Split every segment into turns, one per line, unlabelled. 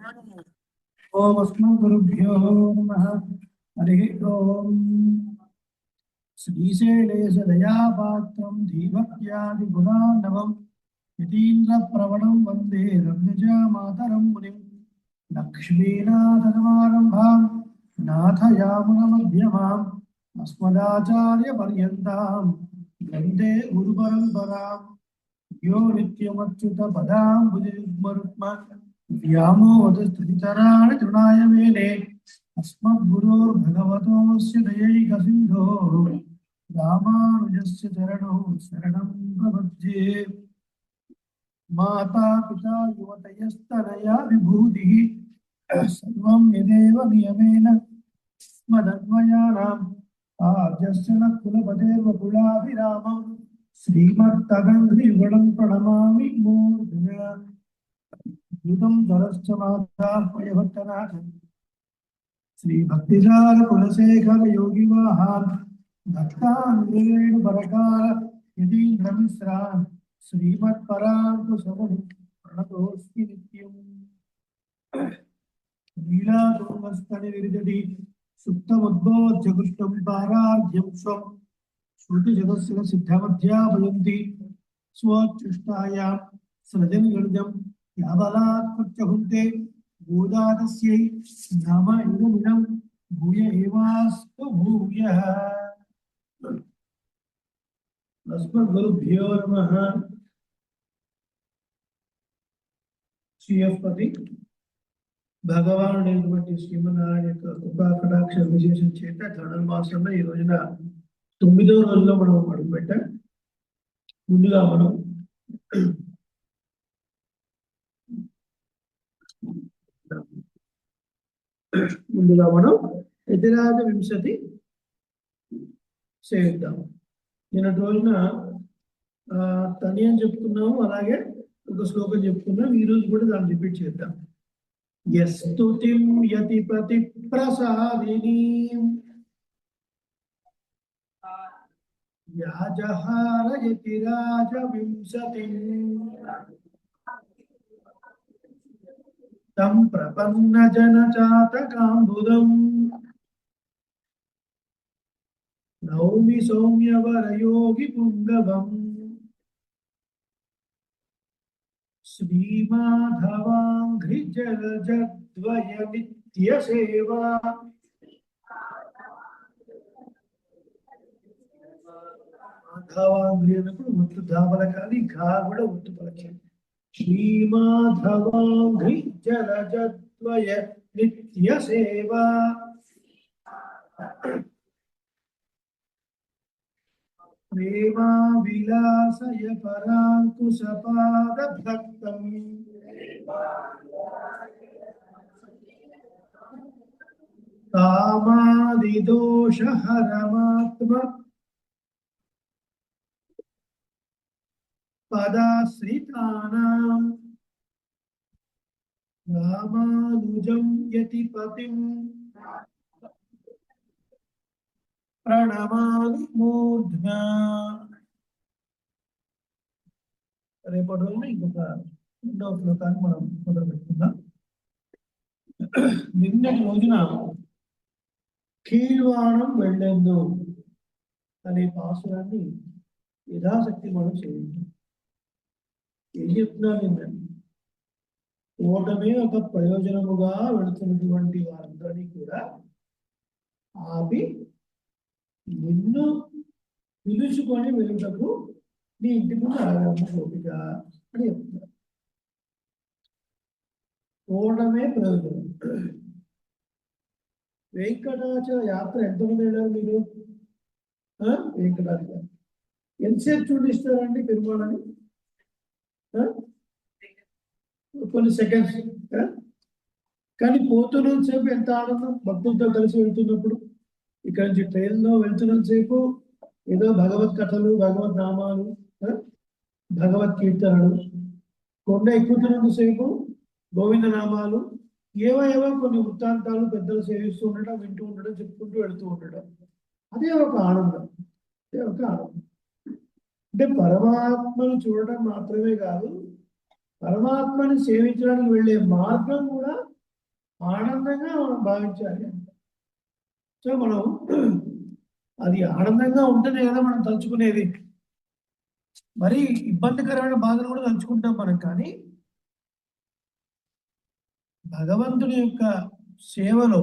ओम अस्मद्गुरुभ्यो नमः। हरिः ओम। श्रीशैलेशदयापात्रं धीभक्त्यादिगुणार्णवं यतीन्द्रप्रवणं वन्दे रम्यजामातरं मुनिं लक्ष्मीनाथसमारम्भां नाथयामुनमध्यमाम् अस्मदाचार्यपर्यन्तां वन्दे गुरुपरम्पराम्। यो नित्यमच्युतपदाम्बुजयुग्मरुक्म व्यामोहतस्तुतितराणि तृणाय मेने अस्मद्गुरोर्भगवतोऽस्य दयैकसिन्धोः रामानुजस्य चरणौ शरणं प्रपद्ये। माता पिता युवतयस्तनया विभूतिः सर्वं यदेव नियमेन मदन्वयानाम् आद्यस्य न कुलपतेर्वकुलाभिरामम् श्रीमत्तगन्धयुगलं प्रणमामि मूर्धन्या युतं धरश्च माताह्वयभट्टनाथ श्रीभक्तिसार कुलशेखर योगिवाहान् भक्तान्वेणुपरकार यतीन्द्रमिश्रान् श्रीमत्पराङ्कुशमुनिं प्रणतोऽस्मि नित्यम्। लीलातुङ्गस्तनिविरजति सुप्तमुद्बोध्य कृष्णं पारार्ध्यं स्वं श्रुतिजगस्य सिद्धमध्यापयन्ति स्वोच्छिष्टायां सृजनगर्जं याबलात् प्रत्यहुन्ते गोदादस्यै नाम इदमिदं भूय एवास्तु भूयः। अस्मद्गुरुभ्यो नमः। శ్రీయపతి భగవానుడైనటువంటి శ్రీమన్నారాయణ యొక్క కృపా కటాక్ష విశేషం చేత ధనుర్మాసంలో ఈ రోజున 9వ రోజులో మనం అడుగుపెట్టాం. ముందుగా మనం యతిరాజ వింశతి చేద్దాం. నిన్నటి రోజున తని అని చెప్పుకున్నాము, అలాగే ఒక శ్లోకం చెప్పుకున్నాం. ఈ రోజు కూడా దాన్ని రిపీట్ చేద్దాం. యస్తుతిం యతిపతి ప్రసాదినీం యాజహార యతిరాజ వింశతిం తం ప్రపన్న జన చాతకాంబుదం నౌమి సౌమ్యవర యోగి పుంగవం శ్రీమాధవాంఘ్రి జలజద్వయ నిత్య సేవా మాధవాంఘ్రి అన్నప్పుడు ఒత్తు దాబలకాలి, ఘా కూడా ఒత్తు పలకాలి. శ్రీమాధవాంఘ్రి జలజద్వయ నిత్య సేవా ప్రేమా విలాసయ పరాంకుశపాద భక్తం కామాదిదోష హరమాత్మ పదాశ్రితానాం రామానుజం యతిపతిం ప్రణమామి మూర్ధ్నా. రేపటి రోజున ఇంకొక 2వ శ్లోకాన్ని మనం మొదలు పెట్టుకుందాం. నిన్నటి రోజున కీల్వాణం వెళ్ళేందు అనే పాసురాన్ని యథాశక్తి మనం చేయండి. ఏం చెప్తున్నారు? నిన్న ఓటమే ఒక ప్రయోజనముగా వెళుతున్నటువంటి వారందరినీ కూడా ఆపి నిన్ను పిలుచుకొని వెళ్ళుటకు నీ ఇంటి ముందు అడగమ్మ గోపిక అని చెప్తున్నారు. ఓడమే ప్రయోజనం. వెంకటాచల యాత్ర ఎంతమంది వెళ్ళారు మీరు? వెంకటాచల ఎంతసేపు చూడిస్తారండి పెరుమాళని? కొన్ని సెకండ్స్. కానీ పోతున్నంతసేపు ఎంత ఆనందం భక్తులతో కలిసి వెళ్తున్నప్పుడు. ఇక్కడ నుంచి ట్రైన్లో వెళ్తున్నంతసేపు ఏదో భగవత్ కథలు, భగవద్ నామాలు, భగవత్ కీర్తనలు. కొండ ఎక్కుతున్నంతసేపు గోవింద నామాలు, ఏవో కొన్ని వృత్తాంతాలు పెద్దలు సేవిస్తూ ఉండడం, వింటూ ఉండడం, చెప్పుకుంటూ వెళుతూ ఉండడం. అదే ఒక ఆనందం. అంటే పరమాత్మను చూడడం మాత్రమే కాదు, పరమాత్మని సేవించడానికి వెళ్ళే మార్గం కూడా ఆనందంగా మనం భావించాలి. సో మనం అది ఆనందంగా ఉంటేనే కదా మనం తలుచుకునేది. మరి ఇబ్బందికరమైన బాధలు కూడా తలుచుకుంటాం మనం. కానీ భగవంతుని యొక్క సేవలో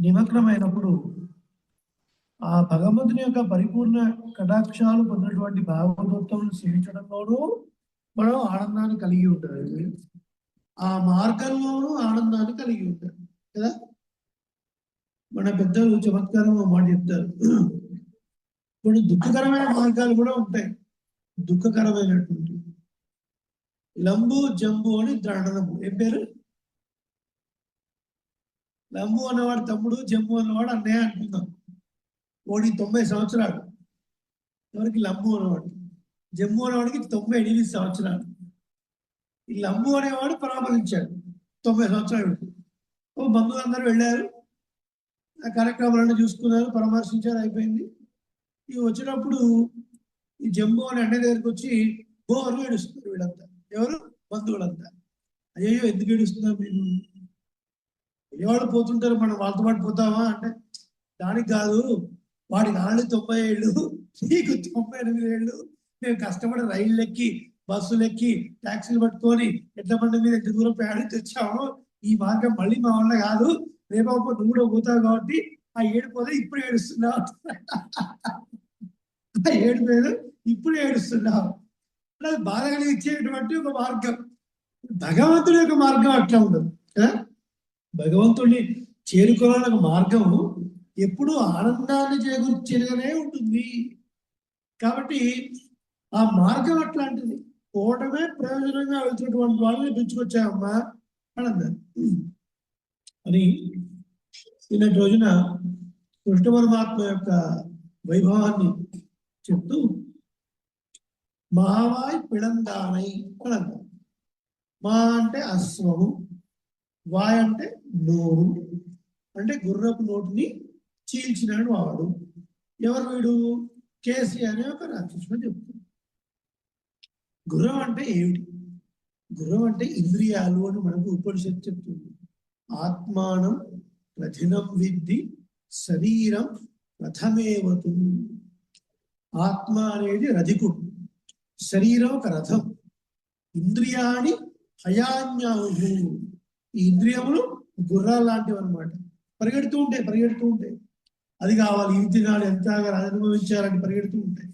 నిమగ్నమైనప్పుడు ఆ భగవంతుని యొక్క పరిపూర్ణ కటాక్షాలు పొందినటువంటి భాగవతోత్తములను సేవించడంలోనూ మనం ఆనందాన్ని కలిగి ఉంటారు. ఆ మార్గంలోనూ ఆనందాన్ని కలిగి ఉంటారు కదా. మన పెద్దలు చమత్కారం మాట చెప్తారు. ఇప్పుడు దుఃఖకరమైన మార్గాలు కూడా ఉంటాయి. దుఃఖకరమైనటువంటి లంబు జంబు అని ద్రాడనము. ఏం పేరు? లంబు అన్నవాడు తమ్ముడు, జంబు అన్నవాడు అన్నయ్య అంటున్నాం. ఓడి 90 సంవత్సరాలు. ఎవరికి? లంబు అనేవాడు. జంబు అనేవాడికి 98 సంవత్సరాలు. ఈ లంబు అనేవాడు పరామర్శించాడు 90 సంవత్సరాలు. ఓ బంధువులందరూ వెళ్ళారు, ఆ కార్యక్రమాలను చూసుకున్నారు, పరామర్శించారు, అయిపోయింది. ఈ వచ్చినప్పుడు ఈ జంబు అనే అన్నయ్య దగ్గరికి వచ్చి బోరు ఏడుస్తున్నారు వీళ్ళంతా. ఎవరు? బంధువులంతా. అయ్యో ఎందుకు ఏడుస్తున్నారు మీరు? ఎవరు పోతుంటారు, మనం వాళ్ళతో పాటు పోతామా అంటే, దానికి కాదు, వాడికి ఆళ్ళు 90 ఏళ్ళు, నీకు 98 ఏళ్ళు. మేము కష్టపడి రైళ్ళు ఎక్కి, బస్సులు ఎక్కి, ట్యాక్సీలు పట్టుకొని ఎట్ల బండి మీద ఎంత దూరం ప్రయాణించి వచ్చాము. ఈ మార్గం మళ్ళీ మా వల్ల కాదు. రేపు నువ్వు కూడా పోతావు కాబట్టి ఆ ఏడుపోతే ఇప్పుడు ఏడుస్తున్నావు. ఆ ఏడుపోయేది ఇప్పుడు ఏడుస్తున్నావు. అది బాధ కలిగించేటువంటి ఒక మార్గం. భగవంతుడి యొక్క మార్గం అట్లా ఉండదు కదా. భగవంతుడిని చేరుకోవాలని ఒక మార్గం ఎప్పుడు ఆనందాన్ని చేకూర్చేదిగానే ఉంటుంది. కాబట్టి ఆ మార్గం అట్లాంటిది. పోవటమే ప్రయోజనంగా వెళ్తున్నటువంటి వాళ్ళని పిలుచుకొచ్చామమ్మా అని అన్నారు. అని నిన్నటి రోజున కృష్ణ పరమాత్మ యొక్క వైభవాన్ని చెప్తూ మహావాయ్ పిడందానై అని అన్నారు. మా అంటే అశ్వము, వాయ్ అంటే నోరు, అంటే గుర్రపు నోటిని చీల్చినాడు వాడు. ఎవరు వీడు? కేసి అనే ఒక రాక్షసుడు చెప్తుంది. గుర్రం అంటే ఏమిటి? గుర్రం అంటే ఇంద్రియాలు అని మనకు ఉపనిషత్తు చెప్తుంది. ఆత్మానం రథినం విద్ధి శరీరం రథమేవతు. ఆత్మ అనేది రథికుడు, శరీరం ఒక రథం. ఇంద్రియాని హయాన్యాహు. ఈ ఇంద్రియములు గుర్రాలు లాంటివి అనమాట. పరిగెడుతూ ఉంటాయి. అది కావాలి, ఇది తినాలి, ఎంత అనుభవించాలని పరిగెడుతూ ఉంటాయి.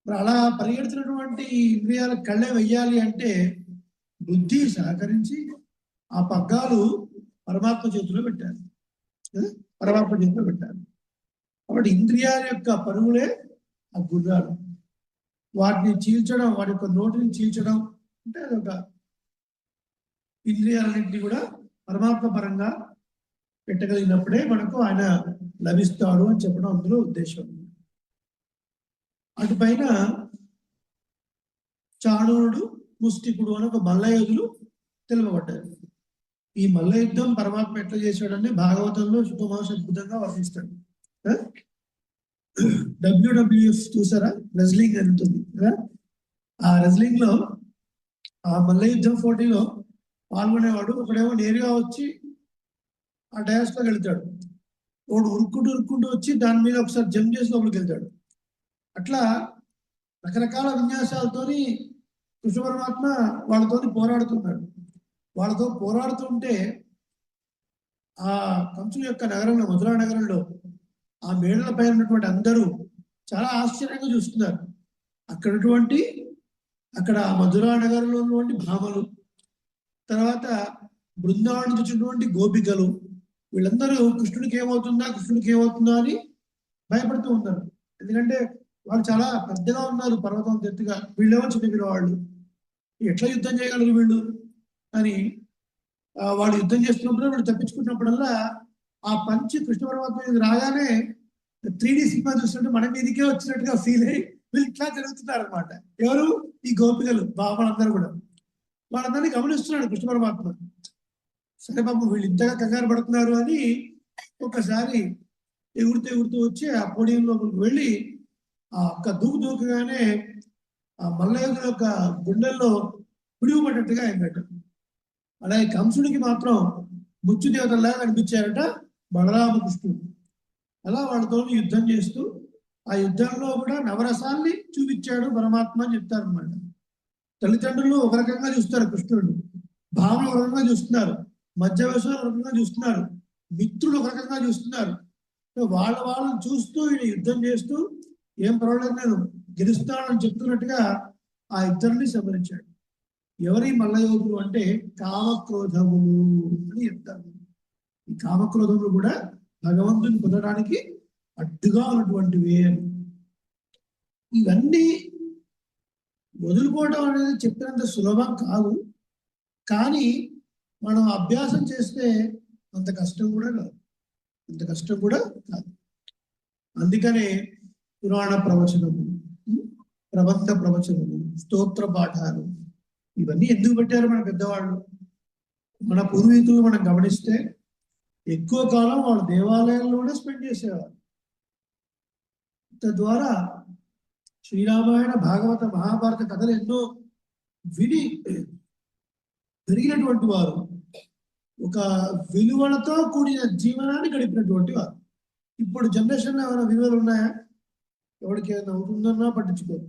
మరి అలా పరిగెడుతున్నటువంటి ఇంద్రియాల కళ్ళే వెయ్యాలి అంటే బుద్ధి సహకరించి ఆ పగ్గాలు పరమాత్మ చేతిలో పెట్టారు. పరమాత్మ చేతిలో పెట్టారు. కాబట్టి ఇంద్రియాల యొక్క పరుగులే ఆ గుర్రాలు. వాటిని చీల్చడం, వాటి యొక్క నోటిని చీల్చడం అంటే అదొక ఇంద్రియాలన్నింటినీ కూడా పరమాత్మ పరంగా పెట్టగలిగినప్పుడే మనకు ఆయన లభిస్తాడు అని చెప్పడం అందులో ఉద్దేశం. అటుపైన చాణూరుడు, ముష్టికుడు అని ఒక మల్ల యోధులు తెలుపబడ్డారు. ఈ మల్ల యుద్ధం పరమాత్మ ఎట్లా చేశాడని భాగవతంలో సుఖమాస అద్భుతంగా వర్ణిస్తాడు. WWF చూసారా? రెజ్లింగ్ అని ఉంటుంది కదా. ఆ రెజ్లింగ్ లో ఆ మల్ల యుద్ధం పోటీలో పాల్గొనేవాడు ఒకడేమో నేరుగా వచ్చి ఆ డయాస్ లోకి వెళ్తాడు. వాడు ఉరుక్కుంటూ వచ్చి దాని మీద ఒకసారి జంప్ చేసి లోపలికి వెళ్తాడు. అట్లా రకరకాల విన్యాసాలతోని కృష్ణ పరమాత్మ వాళ్ళతో పోరాడుతున్నాడు. వాళ్ళతో పోరాడుతుంటే ఆ కంసుని యొక్క నగరంలో, మధురా నగరంలో ఆ మేడల పైన ఉన్నటువంటి అందరూ చాలా ఆశ్చర్యంగా చూస్తున్నారు. అక్కడ మధురా నగరంలో ఉన్నటువంటి భామలు, తర్వాత బృందావనం వచ్చినటువంటి గోపికలు, వీళ్ళందరూ కృష్ణుడికి ఏమవుతుందా అని భయపడుతూ ఉన్నారు. ఎందుకంటే వాళ్ళు చాలా పెద్దగా ఉన్నారు, పర్వతం ఎత్తుగా. వీళ్ళేమో చిన్న వాళ్ళు, ఎట్లా యుద్ధం చేయగలరు వీళ్ళు అని వాళ్ళు యుద్ధం చేస్తున్నప్పుడు, వీళ్ళు తప్పించుకున్నప్పుడల్లా ఆ పంచి కృష్ణ పరమాత్మ మీద రాగానే 3D సినిమా చూస్తుంటే మన మీదకే వచ్చినట్టుగా ఫీల్ అయ్యి వీళ్ళు ఇట్లా జరుగుతున్నారు అనమాట. ఎవరు? ఈ గోపికలు, బాబాలందరూ కూడా. వాళ్ళందరినీ గమనిస్తున్నాడు కృష్ణ పరమాత్మ. సరే బాబు, వీళ్ళు ఇంతగా కంగారు పడుతున్నారు అని ఒకసారి ఎగురుతూ వచ్చి ఆ పోడియంలో వెళ్ళి ఆ ఒక్క దూకగానే ఆ మల్లయోధుల యొక్క గుండెల్లో పిడుగుపడ్డట్టుగా అయిందట. అలాగే కంసుడికి మాత్రం ముచ్చు దేవతల్లాగా కనిపించారట బలరామకృష్ణుడు. అలా వాళ్ళతో యుద్ధం చేస్తూ ఆ యుద్ధంలో కూడా నవరసాల్ని చూపించాడు పరమాత్మ అని చెప్తారు అనమాట. తల్లిదండ్రులు ఒక రకంగా చూస్తారు కృష్ణుడు, భావన ఒక రకంగా చూస్తున్నారు, మధ్య వయసులో ఒక రకంగా చూస్తున్నారు, మిత్రులు ఒక రకంగా చూస్తున్నారు. వాళ్ళని చూస్తూ ఈయన యుద్ధం చేస్తూ ఏం పర్వాలేదు నేను గెలుస్తానని చెప్తున్నట్టుగా ఆ ఇద్దరిని సంహరించాడు. ఎవరి మల్లయోధులు అంటే కామక్రోధములు అని చెప్తారు. ఈ కామక్రోధములు కూడా భగవంతుని పొందడానికి అడ్డుగా ఉన్నటువంటివి. ఇవన్నీ వదులుకోవడం అనేది చెప్పినంత సులభం కాదు, కానీ మనం అభ్యాసం చేస్తే అంత కష్టం కూడా కాదు, అంత కష్టం కూడా కాదు. అందుకనే పురాణ ప్రవచనము, ప్రబంధ ప్రవచనము, స్తోత్ర పాఠాలు ఇవన్నీ ఎందుకు పెట్టారు మన పెద్దవాళ్ళు? మన పూర్వీకులు మనం గమనిస్తే ఎక్కువ కాలం వాళ్ళు దేవాలయాల్లోనే స్పెండ్ చేసేవారు. తద్వారా శ్రీరామాయణ, భాగవత, మహాభారత కథలు ఎన్నో విని పెరిగినటువంటి వారు, ఒక విలువలతో కూడిన జీవనాన్ని గడిపినటువంటి వారు. ఇప్పుడు జనరేషన్లో ఏమైనా విలువలు ఉన్నాయా? ఎవరికి ఏమైనా అవుతుందన్నా పట్టించుకోరు.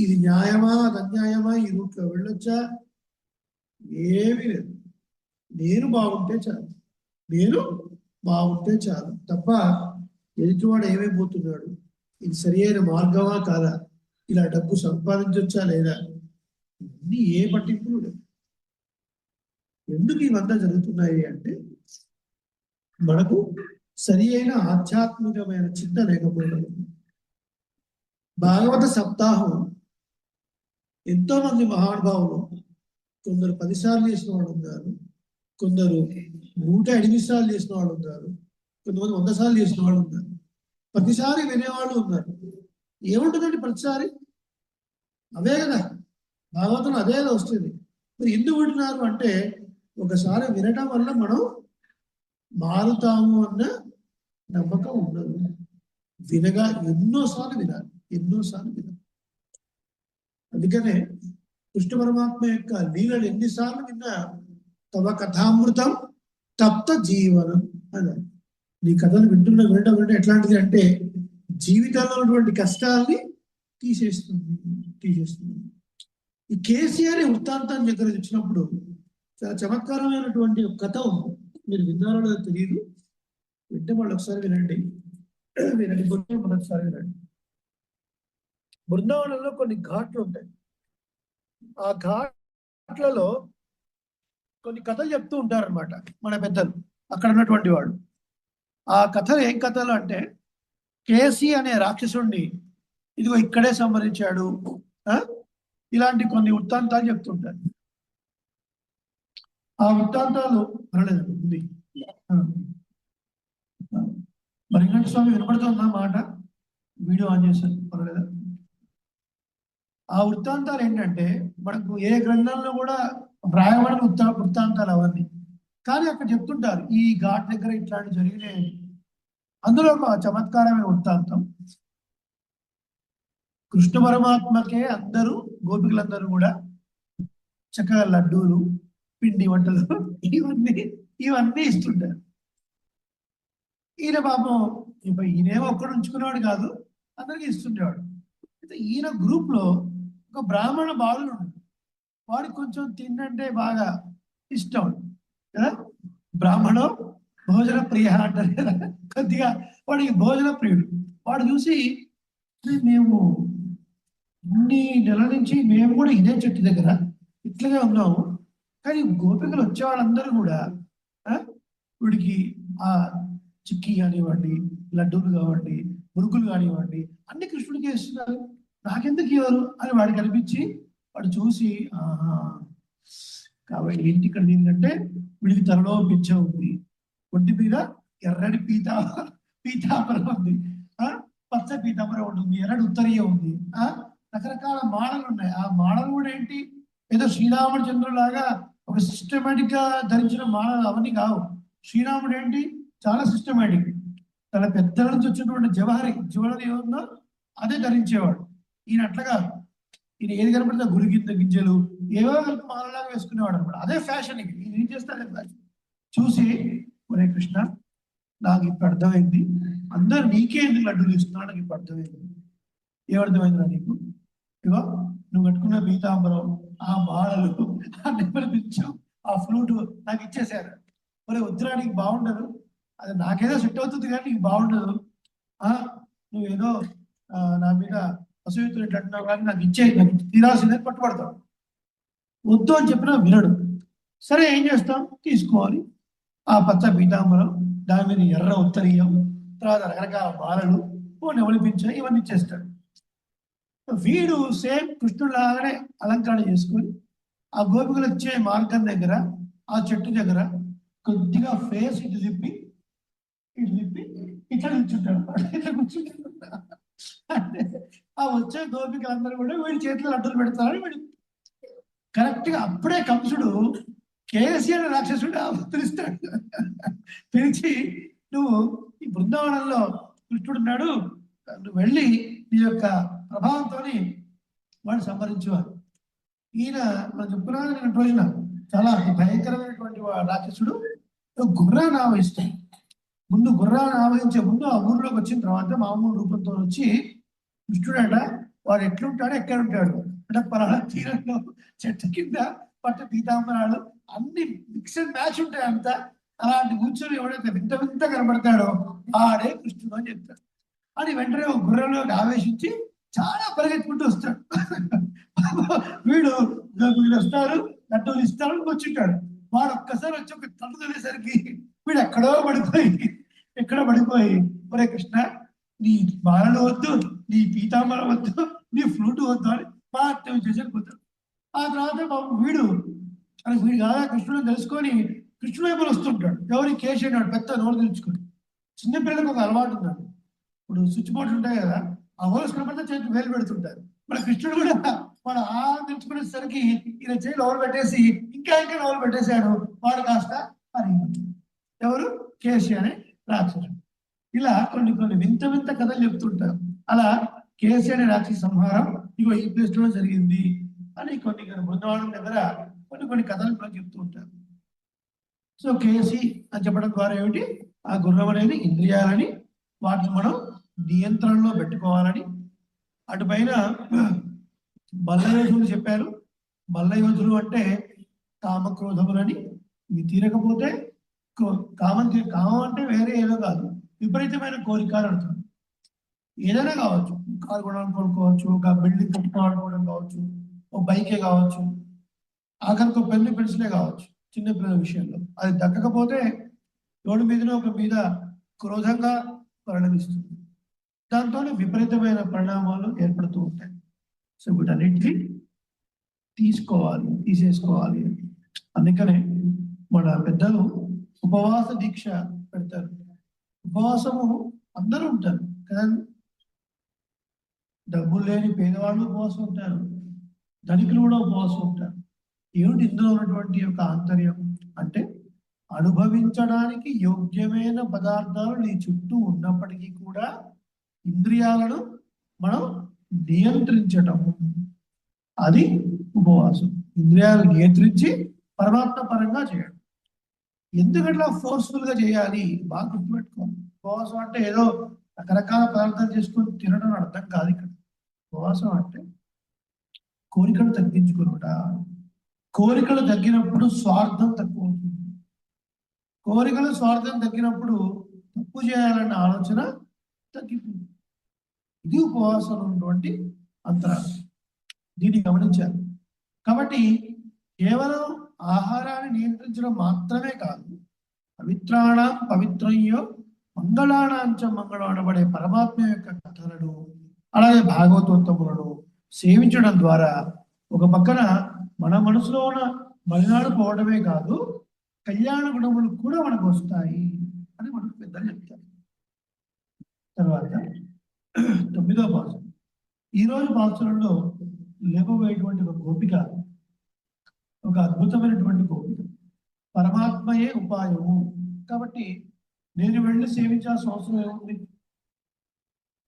ఇది న్యాయమా, అది అన్యాయమా, ఈ రూట్లో వెళ్ళొచ్చా, ఏమీ లేదు. నేను బాగుంటే చాలు, నేను బాగుంటే చాలు తప్ప ఎదుటివాడు ఏమైపోతున్నాడు, ఇది సరి అయిన మార్గమా కాదా, ఇలా డబ్బు సంపాదించవచ్చా లేదా, ఇవన్నీ ఏ పట్టింపులు లేవు. ఎందుకు ఇవంతా జరుగుతున్నాయి అంటే మనకు సరి అయిన ఆధ్యాత్మికమైన చింత లేకపోవడం. భాగవత సప్తాహం ఎంతో మంది మహానుభావులు, కొందరు 10 సార్లు చేసిన వాళ్ళు ఉన్నారు, కొందరు 108 సార్లు చేసిన వాళ్ళు ఉన్నారు, కొంతమంది 100 సార్లు చేసిన వాళ్ళు ఉన్నారు, ప్రతిసారి వినేవాళ్ళు ఉన్నారు. ఏముంటుందండి ప్రతిసారి? అవే కదా భాగవతం, అదే కదా వస్తుంది. మరి ఎందుకు వింటున్నారు అంటే ఒకసారి వినటం వల్ల మనం మారుతాము అన్న నమ్మకం ఉండదు. వినగా ఎన్నోసార్లు వినాలి, ఎన్నోసార్లు వినాలి. అందుకనే కృష్ణ పరమాత్మ యొక్క లీలలు ఎన్నిసార్లు విన్నా తవ కథామృతం తప్త జీవనం అన్నారు. నీ కథను వినడం ఎట్లాంటిది అంటే జీవితంలో ఉన్నటువంటి కష్టాలని తీసేస్తుంది. ఈ కేసీఆర్ వృత్తాంతాన్ని దగ్గర ఇచ్చినప్పుడు చాలా చమత్కారమైనటువంటి ఒక కథ ఉంది. మీరు విన్నారో తెలియదు, వింటే వాళ్ళు ఒకసారి వినండి. ఒకసారి వినండి. బృందావనంలో కొన్ని ఘాట్లు ఉంటాయి. ఆ ఘాట్లలో కొన్ని కథలు చెప్తూ ఉంటారనమాట మన పెద్దలు, అక్కడ ఉన్నటువంటి వాడు. ఆ కథలు ఏం కథలు అంటే కేసీ అనే రాక్షసుడిని ఇదిగో ఇక్కడే సంహరించాడు, ఇలాంటి కొన్ని వృత్తాంతాలు చెప్తుంటారు. ఆ వృత్తాంతాలు ఉంది. మరిగంట స్వామి వినపడుతుందా మాట? వీడియో ఆన్ చేశాను, పర్వాలేదా? ఆ వృత్తాంతాలు ఏంటంటే మనకు ఏ గ్రంథంలో కూడా వ్రాయబడిన వృత్తాంతాలు అవన్నీ, కానీ అక్కడ చెప్తుంటారు ఈ ఘాట్ దగ్గర ఇట్లాంటి జరిగినాయి. అందులో ఒక చమత్కారమైన వృత్తాంతం, కృష్ణ పరమాత్మకే అందరూ గోపికలందరూ కూడా చక్కగా లడ్డూలు, పిండి వంటలు ఇవన్నీ ఇస్తుంటారు. ఈయన పాపం ఈయనేమో ఒక్కడు ఉంచుకునేవాడు కాదు, అందరికీ ఇస్తుండేవాడు. అయితే ఈయన గ్రూప్ లో ఒక బ్రాహ్మణ బాలుడు, వాడికి కొంచెం తిండంటే బాగా ఇష్టం కదా, బ్రాహ్మణ భోజన ప్రియ అంటారు కదా, కొద్దిగా వాడికి భోజన ప్రియుడు. వాడు చూసి మేము ఇన్ని నెలల నుంచి మేము కూడా ఇదే చెట్టు దగ్గర ఇట్లాగే ఉన్నాము, కానీ గోపికలు వచ్చే వాళ్ళందరూ కూడా వీడికి ఆ చిక్కీ కానివ్వండి, లడ్డూలు కానివ్వండి, మురుకులు కానివ్వండి అన్ని కృష్ణుడికి వేస్తున్నారు, నాకెందుకు ఇవ్వరు అని వాడికి అనిపించి వాడు చూసి కాబట్టి ఏంటి ఇక్కడ ఏంటంటే వీడికి తలలో పిచ్చ ఉంది, ఒంటి మీద ఎర్రటి పీతాంబరం ఉంది, పచ్చ పీతాంబరం ఉంటుంది, ఎర్రటి ఉత్తరీయ ఉంది, రకరకాల మాడలు ఉన్నాయి. ఆ మాడలు కూడా ఏంటి ఏదో శ్రీరామచంద్రులాగా ఒక సిస్టమేటిక్ గా ధరించిన మాడలు అవన్నీ కావు. శ్రీరాముడు ఏంటి చాలా సిస్టమేటిక్, తన పెద్దల నుంచి వచ్చినటువంటి జ్యువెలరీ ఏముందో అదే ధరించేవాడు. ఈయన అట్లా ఈయన ఏది కనపడితే గురిగింత గింజలు ఏవో మాలలాగా వేసుకునేవాడు అనమాట. అదే ఫ్యాషన్. ఈయన ఏం చేస్తాడే ఫ్యాషన్. చూసి ఒరే కృష్ణ నాకు ఇప్పుడు అర్థమైంది, అందరు నీకే ఎందుకు లడ్డూలు ఇస్తున్నా నాకు ఇప్పుడు అర్థమైంది. ఏమర్థమైందిరా నీకు? ఇగో నువ్వు కట్టుకున్న పీతాంబరం, ఆ మాలలు, ఆ నెమ్మది పిచ్చం, ఆ ఫ్లూట్ నాకు ఇచ్చేసారు. మరి వద్దురా నీకు బాగుండదు, అది నాకేదో సెట్ అవుతుంది కానీ నీకు బాగుండదు, నువ్వేదో నా మీద అసూయతో అంటున్నావు కానీ నాకు నాకు తీరాల్సిందని పట్టుబడతావు. వద్దు అని చెప్పినా వినడు. సరే ఏం చేస్తాం, తీసుకోవాలి ఆ పచ్చ పీతాంబరం, దాని మీద ఎర్ర ఉత్తరీయం, తర్వాత రకరకాల మాలలు, నెవలిపించాయి, ఇవన్నీ ఇచ్చేస్తాడు. వీడు సేమ్ కృష్ణులాగానే అలంకరణ చేసుకొని ఆ గోపికలు వచ్చే మార్గం దగ్గర ఆ చెట్టు దగ్గర కొద్దిగా ఫేస్ ఇటు తిప్పి ఇట్లా కూర్చుంటాడు. ఇట్లా కూర్చుంటాడు. ఆ వచ్చే గోపికలందరూ కూడా వీడి చేతిలో అడ్డులు పెడతారని వీడు కరెక్ట్ గా అప్పుడే కంసుడు కేసీఆర్ రాక్షసుడు పిలుస్తాడు. పిలిచి నువ్వు ఈ బృందావనంలో కృష్ణుడున్నాడు, నువ్వు వెళ్ళి నీ యొక్క ప్రభావంతో వాడు సంహరించేవారు. ఈయన మనం చెప్పుకున్నాను రోజున చాలా భయంకరమైనటువంటి రాక్షసుడు గుర్రాన్ని ఆవహిస్తాడు. ముందు గుర్రాన్ని ఆవహించే ముందు ఆ ఊర్లోకి వచ్చిన తర్వాత మామూలు రూపంతో వచ్చి కృష్ణుడట వాడు ఎట్లుంటాడు, ఎక్కడ ఉంటాడు అంటే పలానా తీరంలో చెట్టు కింద పట్ట పీతాంబరాలు అన్ని మిక్స్డ్ మ్యాచ్ ఉంటాయి అంతా. అలాంటి కూర్చొని ఎవడైతే వింత వింత కనబడతాడో ఆడే కృష్ణుడు అని చెప్తాడు. అని వెంటనే ఒక గుర్రంలోకి ఆవేశించి చాలా పరిగెత్తుకుంటూ వస్తాడు. వీడు వస్తారు, లడ్డూలు ఇస్తారు, వచ్చింటాడు. వాడు ఒక్కసారి వచ్చి ఒక తల్లు తెలిసేసరికి వీడు ఎక్కడో పడిపోయి ఒరే కృష్ణ నీ బాలలు వద్దు, నీ పీతాంబరం వద్దు, నీ ఫ్లూట్ వద్దు అని పాత్యం చేసి పోతాడు. ఆ తర్వాత బాబు వీడు కాదా కృష్ణుడు తెలుసుకొని కృష్ణుడు వైపు వస్తుంటాడు. ఎవరి కేసు అన్నాడు పెద్ద నోరు తెలుసుకొని. చిన్నపిల్లలకు ఒక అలవాటు ఉన్నాడు, ఇప్పుడు స్విచ్ బోర్డ్స్ ఉంటాయి కదా, ఆ హోల్స్ కనబడితే చేతి వేలు పెడుతుంటారు. మన కృష్ణుడు కూడా వాడు ఆ తెలుసుకునేసరికి ఈయన చేయి లోపల పెట్టేసి ఇంకా లోపల పెట్టేశాడు. వాడు కాస్త అది ఎవరు కేసీ అనే రాక్షసుడు. ఇలా కొన్ని వింత వింత కథలు చెప్తుంటారు. అలా కేసీ అనే రాక్షస సంహారం ఇగో ఈ ప్లేస్ లో జరిగింది అని కొన్ని బృందావనం దగ్గర కొన్ని కథలు కూడా చెప్తూ ఉంటారు. సో కేసీ అని చెప్పడం ద్వారా ఏమిటి, ఆ గుర్రం అనేది ఇంద్రియాలని వాటిని మనం నియంత్రణలో పెట్టుకోవాలని. అటుపైన మల్లయోధులు చెప్పారు. మల్లయోధులు అంటే కామక్రోధములని, ఇవి తీరకపోతే కామం అంటే వేరే ఏదో కాదు, విపరీతమైన కోరికలు అంటారు. ఏదైనా కావచ్చు, కారు కొనడానికి కొనుక్కోవచ్చు, ఒక బిల్డింగ్ కట్టుకోవాలనుకోవడం కావచ్చు, ఒక బైకే కావచ్చు, ఆఖరికి పెన్ను పెన్సిలే కావచ్చు. చిన్నపిల్లల విషయంలో అది దక్కకపోతే రోడ్డు మీదనే ఒక మీద క్రోధంగా పరిణమిస్తుంది. దాంతో విపరీతమైన పరిణామాలు ఏర్పడుతూ ఉంటాయి. సో వీటన్నిటిని తీసేసుకోవాలి. అందుకనే మన పెద్దలు ఉపవాస దీక్ష పెడతారు. ఉపవాసము అందరూ ఉంటారు కదా, డబ్బులు లేని పేదవాళ్ళు ఉపవాసం ఉంటారు, ధనికులు కూడా ఉపవాసం ఉంటారు. ఏమిటి ఇందులో ఉన్నటువంటి యొక్క ఆంతర్యం అంటే, అనుభవించడానికి యోగ్యమైన పదార్థాలు నీ చుట్టూ ఉన్నప్పటికీ కూడా ఇంద్రియాలను మనం నియంత్రించటము, అది ఉపవాసం. ఇంద్రియాలను నియంత్రించి పరమాత్మ పరంగా చేయడం. ఎందుకట్లా ఫోర్స్ఫుల్ గా చేయాలి బాగా గుర్తుపెట్టుకోవాలి. ఉపవాసం అంటే ఏదో రకరకాల పదార్థాలు చేసుకొని తినడం అర్థం కాదు. ఇక్కడ ఉపవాసం అంటే కోరికలు తగ్గించుకునుట. కోరికలు తగ్గినప్పుడు స్వార్థం తక్కువ అవుతుంది. కోరికలు స్వార్థం తగ్గినప్పుడు తప్పు చేయాలన్న ఆలోచన తగ్గిపోతుంది. ఇది ఉపవాసం ఉన్నటువంటి అంతరాలు. దీన్ని గమనించాలి. కాబట్టి కేవలం ఆహారాన్ని నియంత్రించడం మాత్రమే కాదు, పవిత్రాణం పవిత్రయ్యో మంగళానాంచ మంగళం అనబడే పరమాత్మ యొక్క కథలను అలాగే భాగవతోత్తములను సేవించడం ద్వారా ఒక పక్కన మన మనసులో ఉన్న మలినాలు పోవడమే కాదు, కళ్యాణ గుణములు కూడా మనకు వస్తాయి అని మనకు పెద్దలు చెప్తారు. తర్వాత 9వ పాసురం. ఈరోజు పాసురంలో లేపబోయేటువంటి ఒక గోపిక, ఒక అద్భుతమైనటువంటి గోపిక. పరమాత్మయే ఉపాయము కాబట్టి నేను వెళ్ళి సేవించాల్సిన అవసరం ఏముంది,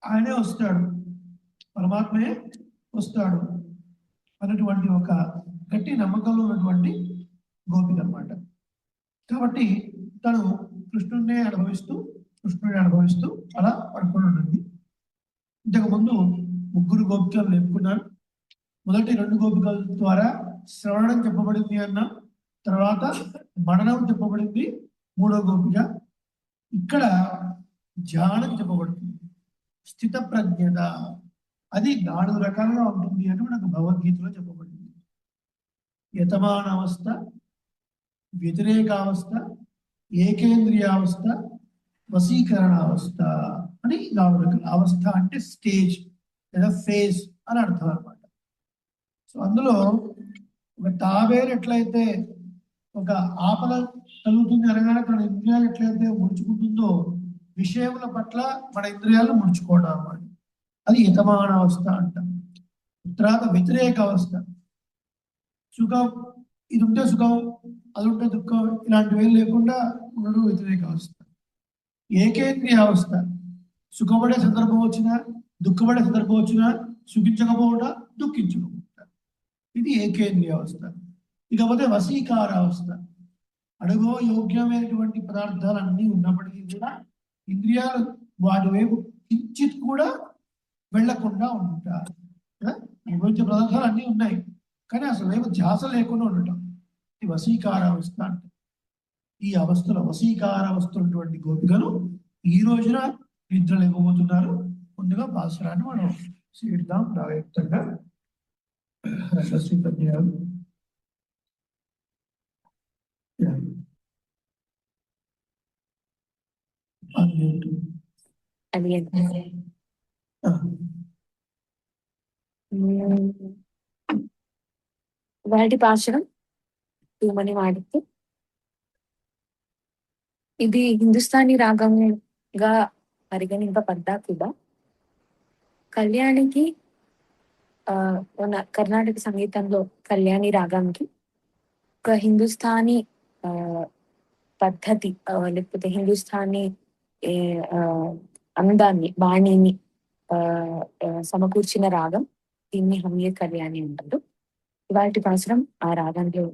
ఆయనే వస్తాడు, పరమాత్మయే వస్తాడు అన్నటువంటి ఒక గట్టి నమ్మకంలో ఉన్నటువంటి గోపిక అన్నమాట. కాబట్టి తను కృష్ణుడిని అనుభవిస్తూ అలా పడుకొని ఉంటుంది. ఇంతకు ముందు ముగ్గురు గోపికలు చెప్పుకున్నారు. మొదటి 2 గోపికల ద్వారా శ్రవణం చెప్పబడింది అన్న తర్వాత మననం చెప్పబడింది 3వ గోపిక. ఇక్కడ ధ్యానం చెప్పబడుతుంది. స్థిత ప్రజ్ఞత అది 4 రకాలుగా ఉంటుంది అని మనకు భగవద్గీతలో చెప్పబడింది. యతమానావస్థ, వ్యతిరేకావస్థ, ఏకేంద్రియావస్థ, వశీకరణావస్థ అని 4 రకాల. అవస్థ అంటే స్టేజ్ లేదా ఫేజ్ అని అర్థం అనమాట. సో అందులో ఒక తాబేలు ఎట్లయితే ఒక ఆపద కలుగుతుంది అనగానే తన ఇంద్రియాలు ఎట్లయితే ముడుచుకుంటుందో విషయముల పట్ల మన ఇంద్రియాలు ముడుచుకోవడం అన్నమాట. అది యతమాన అవస్థ అంటాం. తర్వాత వ్యతిరేక అవస్థ, సుఖం ఇది ఉంటే సుఖం, అది ఉంటే దుఃఖం, ఇలాంటివి లేకుండా ఉండడం వ్యతిరేక అవస్థ. ఏకేంద్రియ అవస్థ, సుఖపడే సందర్భం వచ్చినా దుఃఖపడే సందర్భం వచ్చినా సుఖించకపోవట, దుఃఖించకపోవట, ఇది ఏకేంద్రియ అవస్థ. ఇకపోతే వశీకార అవస్థ, అడుగో యోగ్యమైనటువంటి పదార్థాలు అన్నీ ఉన్నప్పటికీ కూడా ఇంద్రియాలు వాటి వైపు కించిత్ కూడా వెళ్లకుండా ఉంటారు. అనుభవించే పదార్థాలు అన్నీ ఉన్నాయి కానీ అసలు వైపు ధ్యాస లేకుండా ఉండటం, ఇది వశీకార అవస్థ అంటే. ఈ అవస్థలో వశీకార అవస్థటువంటి గోపికలు ఈ రోజున నిద్రలు ఇవ్వబోతున్నారు. ముందుగా భాస్కరాన్ని మనం సీడ్దాం ప్రాయక్తంగా. రసశ్రీ పద్యాలు
వాటి పాశనం తూమని వాడితే ఇది హిందుస్థానీ రాగంగా పరిగణింపబడ్డా కూడా కళ్యాణికి కర్ణాటక సంగీతంలో కళ్యాణి రాగంకి ఒక హిందుస్థానీ పద్ధతి లేకపోతే హిందుస్థానీ అందాన్ని బాణిని సమకూర్చిన రాగం, దీన్ని హమ్య కళ్యాణి అంటారు. వాటి పాసరం ఆ రాగంలో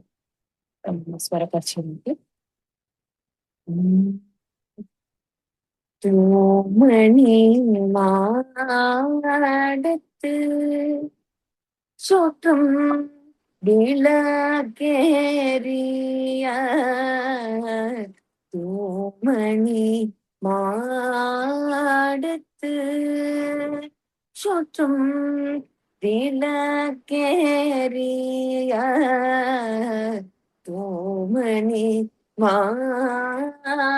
స్వరపరిచింది. தூமணி மாடத்து சோற்றம் விளக்கேறிய தூமணி மாடத்து சோற்றம் விளக்கேறிய தூமணி மாடத்து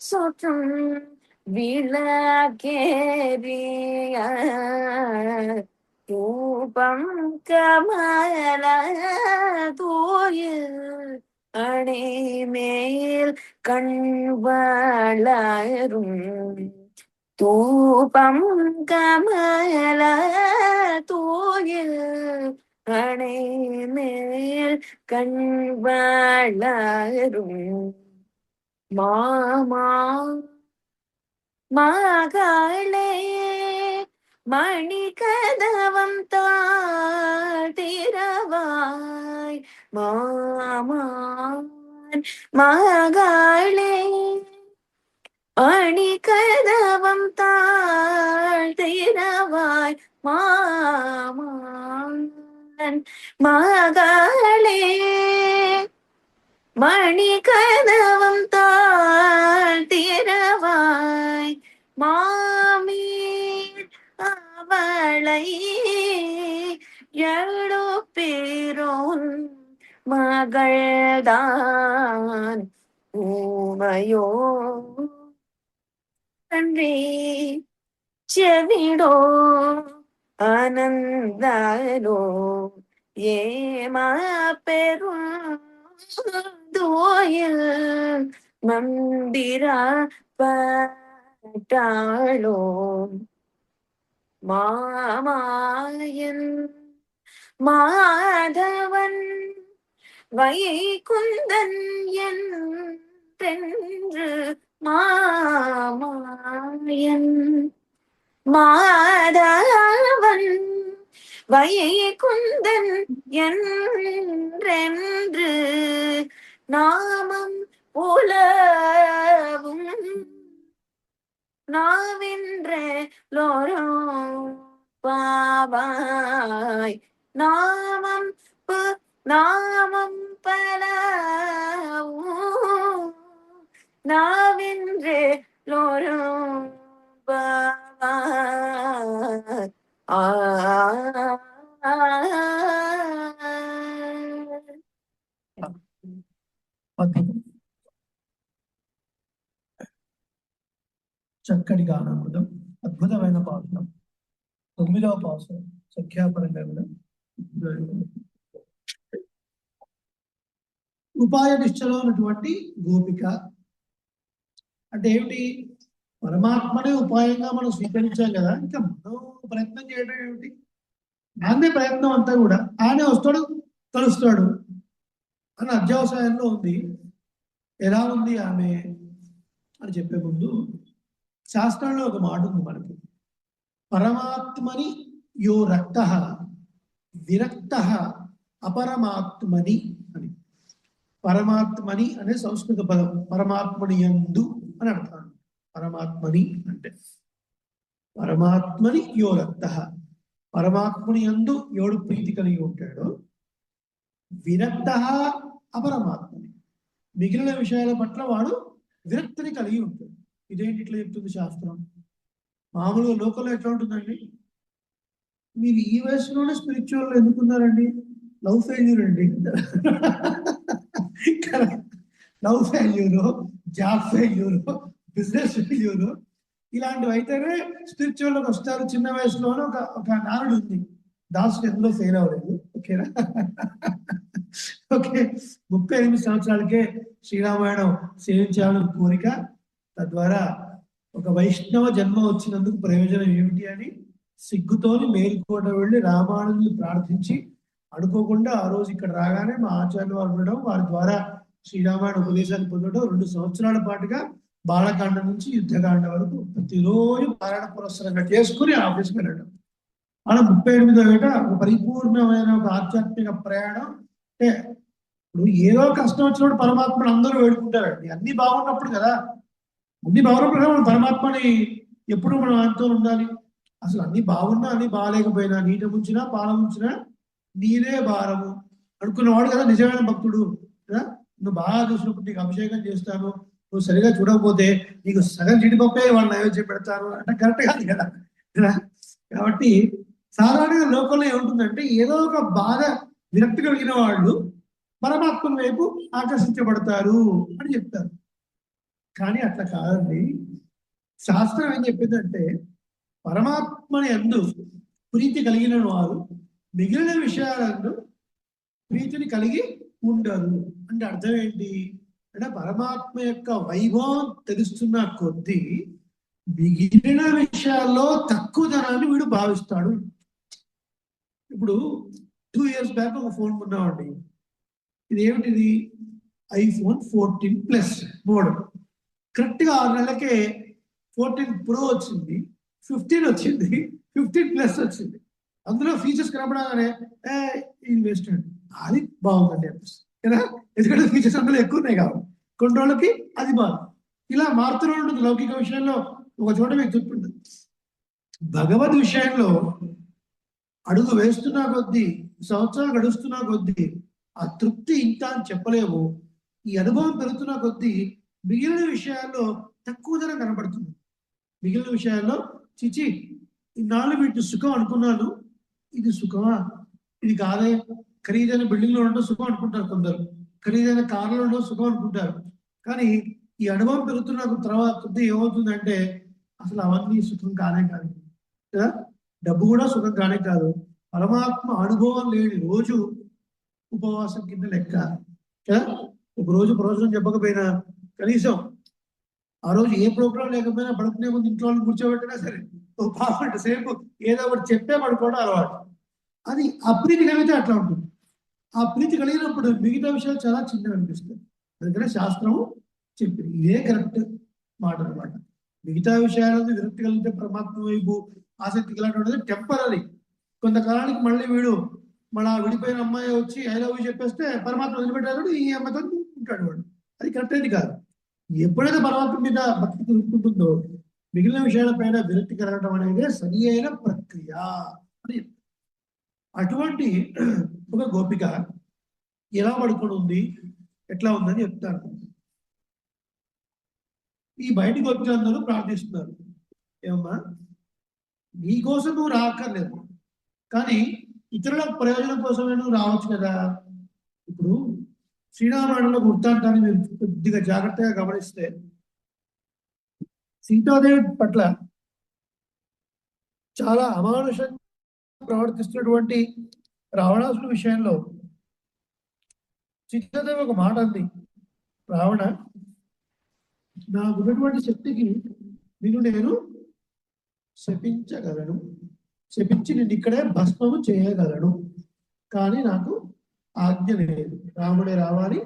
சோற்றம் விளக்கேறிய ரூபம் கமல தூயில் அணை மேல் கண்வளரும் தூபம் கமல தூயில் அணை மேல் கண்வளரும் மாமா மகளே மணி கதவம் தாழ்த்திரவாய் மாமான் மகளே மணி கதவம் தாழ்த்திரவாய் மாமான் மகளே மணி கதவம் தாழ்த்திரவாய் மாமீர் அவளை எழுப்பேரோன் மகள்தான் ஊமையோ அன்றே చెవిడో ఆనందాలో ఏమా పెరు దోయల్ మందిర పటాలో மாமாயன் மாதவன் வைகுந்தன் என்றென்று மாமாயன் மாதவன் வைகுந்தன் என்றென்று நாமம் உலவும் நாவென்றே லோரும் பாவாய் நாமம் நாமம் பலவும் நாவென்றே லோரும் பாவாய்
అద్భుతం. చక్కటి గానామృతం, అద్భుతమైన పాఠం. 9వ పాఠం సంఖ్యాపరంగా కూడా ఉపాయ నిష్ఠలో ఉన్నటువంటి గోపిక అంటే ఏమిటి? పరమాత్మనే ఉపాయంగా మనం స్వీకరించాం కదా, ఇంకా మనం ప్రయత్నం చేయడం ఏమిటి? దాన్నే ప్రయత్నం అంతా కూడా. ఆయనే వస్తాడు, కలుస్తాడు అని అధ్యావసాయంలో ఉంది. ఎలా ఉంది ఆమె అని చెప్పే ముందు శాస్త్రంలో ఒక మాట ఉంది మనకి, పరమాత్మని యో రక్త విరక్త అపరమాత్మని అని. పరమాత్మని అనే సంస్కృత పదం, పరమాత్మని యందు అని అర్థం. పరమాత్మని అంటే పరమాత్మని యో రక్త, పరమాత్మని యందు ఎవడు ప్రీతి కలిగి ఉంటాడో, విరక్త అపరమాత్మని, మిగిలిన విషయాల పట్ల వాడు విరక్తిని కలిగి ఉంటాడు. ఇదేంటి ఇట్లా చెప్తుంది శాస్త్రం? మామూలుగా లోకంలో ఎట్లా ఉంటుందండి, మీరు ఈ వయసులోనే స్పిరిచువల్ ఎందుకున్నారండి? లవ్ ఫెయిల్యూర్ అండి, love failure, job failure, business failure, ఇలాంటివి అయితేనే స్పిరిచువల్లోకి వస్తారు. చిన్న వయసులోనే ఒక నానుడు ఉంది, దాసుడు ఎందులో ఫెయిల్ అవ్వలేదు. ఓకేనా? ఓకే, 38 సంవత్సరాలకే శ్రీరామాయణం సేవించాలని కోరిక, తద్వారా ఒక వైష్ణవ జన్మ వచ్చినందుకు ప్రయోజనం ఏమిటి అని సిగ్గుతోని మేలుకోట వెళ్ళి రామానుజుని ప్రార్థించి అనుకోకుండా ఆ రోజు ఇక్కడ రాగానే మా ఆచార్యులు వారు ఉండడం, వారి ద్వారా శ్రీరామాయణ ఉపదేశాన్ని పొందడం, 2 సంవత్సరాల పాటుగా బాలకాండ నుంచి యుద్ధకాండ వరకు ప్రతిరోజు పారాయణ పురస్సరంగా చేసుకుని ఆఫీస్కి వెళ్ళడం. అలా 38వ ఏట ఒక పరిపూర్ణమైన ఒక ఆధ్యాత్మిక ప్రయాణం. అంటే ఇప్పుడు ఏదో కష్టం వచ్చినప్పుడు పరమాత్మను అందరూ వేడుకుంటారండి, అన్ని బాగున్నప్పుడు కదా. అన్ని బాగున్నప్పుడు మనం పరమాత్మని ఎప్పుడు మనం ఆయనతో ఉండాలి. అసలు అన్ని బాగున్నా అన్ని బాగాలేకపోయినా, నీట ముంచినా పాల ముంచినా నీరే భారము అనుకున్నవాడు కదా నిజమైన భక్తుడు కదా. నువ్వు బాగా చూసినప్పుడు నీకు అభిషేకం చేస్తాను, నువ్వు సరిగా చూడకపోతే నీకు సగం జీడిపప్పే వాళ్ళు నైవేద్యం పెడతారు అంటే కరెక్ట్ కాదు కదా. కాబట్టి సాధారణంగా లోకంలో ఏముంటుందంటే, ఏదో ఒక బాగా విరక్తి కలిగిన వాళ్ళు పరమాత్మ వైపు ఆకర్షించబడతారు అని చెప్తారు. కానీ అట్లా కాదండి. శాస్త్రం ఏం చెప్పిందంటే, పరమాత్మని యందు ప్రీతి కలిగిన వారు మిగిలిన విషయాలను ప్రీతిని కలిగి ఉండరు. అంటే అర్థం ఏంటి అంటే, పరమాత్మ యొక్క వైభవం తెలుస్తున్న కొద్దీ మిగిలిన విషయాల్లో తక్కువదనాన్ని వీడు భావిస్తాడు. ఇప్పుడు 2 years బ్యాక్ ఒక ఫోన్ కొన్నామండి. ఇది ఏమిటిది? iPhone 14 Plus model. కరెక్ట్గా 6 నెలలకే 14 Pro వచ్చింది, 15 వచ్చింది, 15 Plus వచ్చింది. అందులో ఫీచర్స్ కనపడగానే ఇది వేస్ట్ అండి, అది బాగుందండి అనిపిస్తుంది కదా. ఎందుకంటే ఫీచర్స్ అందులో ఎక్కువ ఉన్నాయి కాబట్టి కొన్ని రోజులకి అది బాగుంది. ఇలా మారుతూనే ఉంటుంది. లౌకిక విషయంలో ఒక చోట మీకు చెప్తుంటుంది. భగవద్ విషయంలో అడుగు వేస్తున్నా కొద్దీ, సంవత్సరాలు గడుస్తున్నా కొద్దీ ఆ తృప్తి ఇంత అని చెప్పలేము. ఈ అనుభవం పెరుగుతున్న కొద్దీ మిగిలిన విషయాల్లో తక్కువ ధర కనబడుతుంది. మిగిలిన విషయాల్లో చిచి ఇన్నాళ్ళు వీటి సుఖం అనుకున్నాను, ఇది సుఖమా, ఇది కాదే. ఖరీదైన బిల్డింగ్లో ఉండడం సుఖం అనుకుంటారు కొందరు, ఖరీదైన కార్లో ఉండడం సుఖం అనుకుంటారు. కానీ ఈ అనుభవం పెరుగుతున్న తర్వాత ఏమవుతుందంటే, అసలు అవన్నీ సుఖం కానే కాదు కదా. డబ్బు కూడా సుఖం కానే కాదు. పరమాత్మ అనుభవం లేని రోజు ఉపవాసం కింద లెక్క కదా. ఒక రోజు ప్రవచనం చెప్పకపోయినా కనీసం ఆ రోజు ఏ ప్రోగ్రాం లేకపోయినా పడుకునే ముందు ఇంట్లో వాళ్ళు కూర్చోబెట్టినా సరే ఒక పావుగంట సేపు ఏదో ఒకటి చెప్పే పడుకోవడం అలవాటు. అది అప్రీతి కలిగితే అట్లా ఉంటుంది. ఆ ప్రీతి కలిగినప్పుడు మిగతా విషయాలు చాలా చిన్నగా అనిపిస్తాయి. అందుకనే శాస్త్రము చెప్పింది, ఇదే కరెక్ట్ మాట అనమాట. మిగతా విషయాలను విరక్తి కలిగితే పరమాత్మ వైపు ఆసక్తి కలిగినది టెంపరీ. కొంతకాలానికి మళ్ళీ వీడు మన విడిపోయిన అమ్మాయి వచ్చి ఐ లవ్ యూ చెప్పేస్తే పరమాత్మ వదిలిపెట్టారు, ఈ అమ్మతో ఉంటాడు వాడు. అది కరెక్ట్ అయితే కాదు. ఎప్పుడైతే పరమాత్మ మీద భక్తి కుదురుకుంటుందో మిగిలిన విషయాలపైన విరక్తి కలగడం అనేది సరి అయిన ప్రక్రియ అని. అటువంటి ఒక గోపిక ఎలా పడుకొని ఉంది, ఎట్లా ఉందని చెప్తాను. ఈ బయటి గోపికలందరూ ప్రార్థిస్తున్నారు, ఏమమ్మా నీకోసం నువ్వు రాక్కర్లేదు, కానీ ఇతరుల ప్రయోజనం కోసమే నువ్వు రావచ్చు కదా. ఇప్పుడు శ్రీరామాయణంలో వృత్తాంతాన్ని మీరు కొద్దిగా జాగ్రత్తగా గమనిస్తే, సీతాదేవి పట్ల చాలా అమానుషంగా ప్రవర్తిస్తున్నటువంటి రావణాసుడి విషయంలో సీతాదేవి ఒక మాట అంది, రావణ నాకున్నటువంటి శక్తికి నిన్ను నేను శపించగలను, శపించి నిన్ను ఇక్కడే భస్మము చేయగలను, కానీ నాకు ఆజ్ఞ లేదు, రాముడే రావాలి,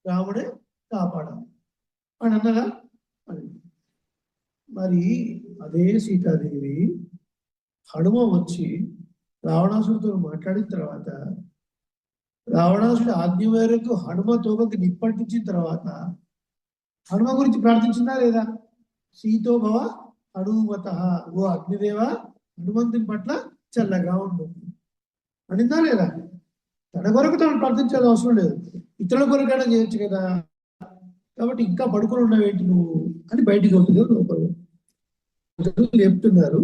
రాముడే కాపాడాలి అని అన్నదా అని. మరి అదే సీతాదేవి హనుమ వచ్చి రావణాసుడితో మాట్లాడిన తర్వాత, రావణాసుడి ఆజ్ఞ మేరకు హనుమ తోకకి నిప్పంటించిన తర్వాత హనుమ గురించి ప్రార్థించిందా లేదా? సీతోభవ హనుమత, ఓ అగ్నిదేవ హనుమంతుని పట్ల చల్లగా ఉండు అనిందా లేదా? తన కొరకు తను ప్రార్థించాల్సిన అవసరం లేదు, ఇతరుల కొరకైనా చేయొచ్చు కదా. కాబట్టి ఇంకా పడుకొని ఉండవేంటి నువ్వు అని బయటికి వస్తుంది. లోపల లేపుతున్నారు.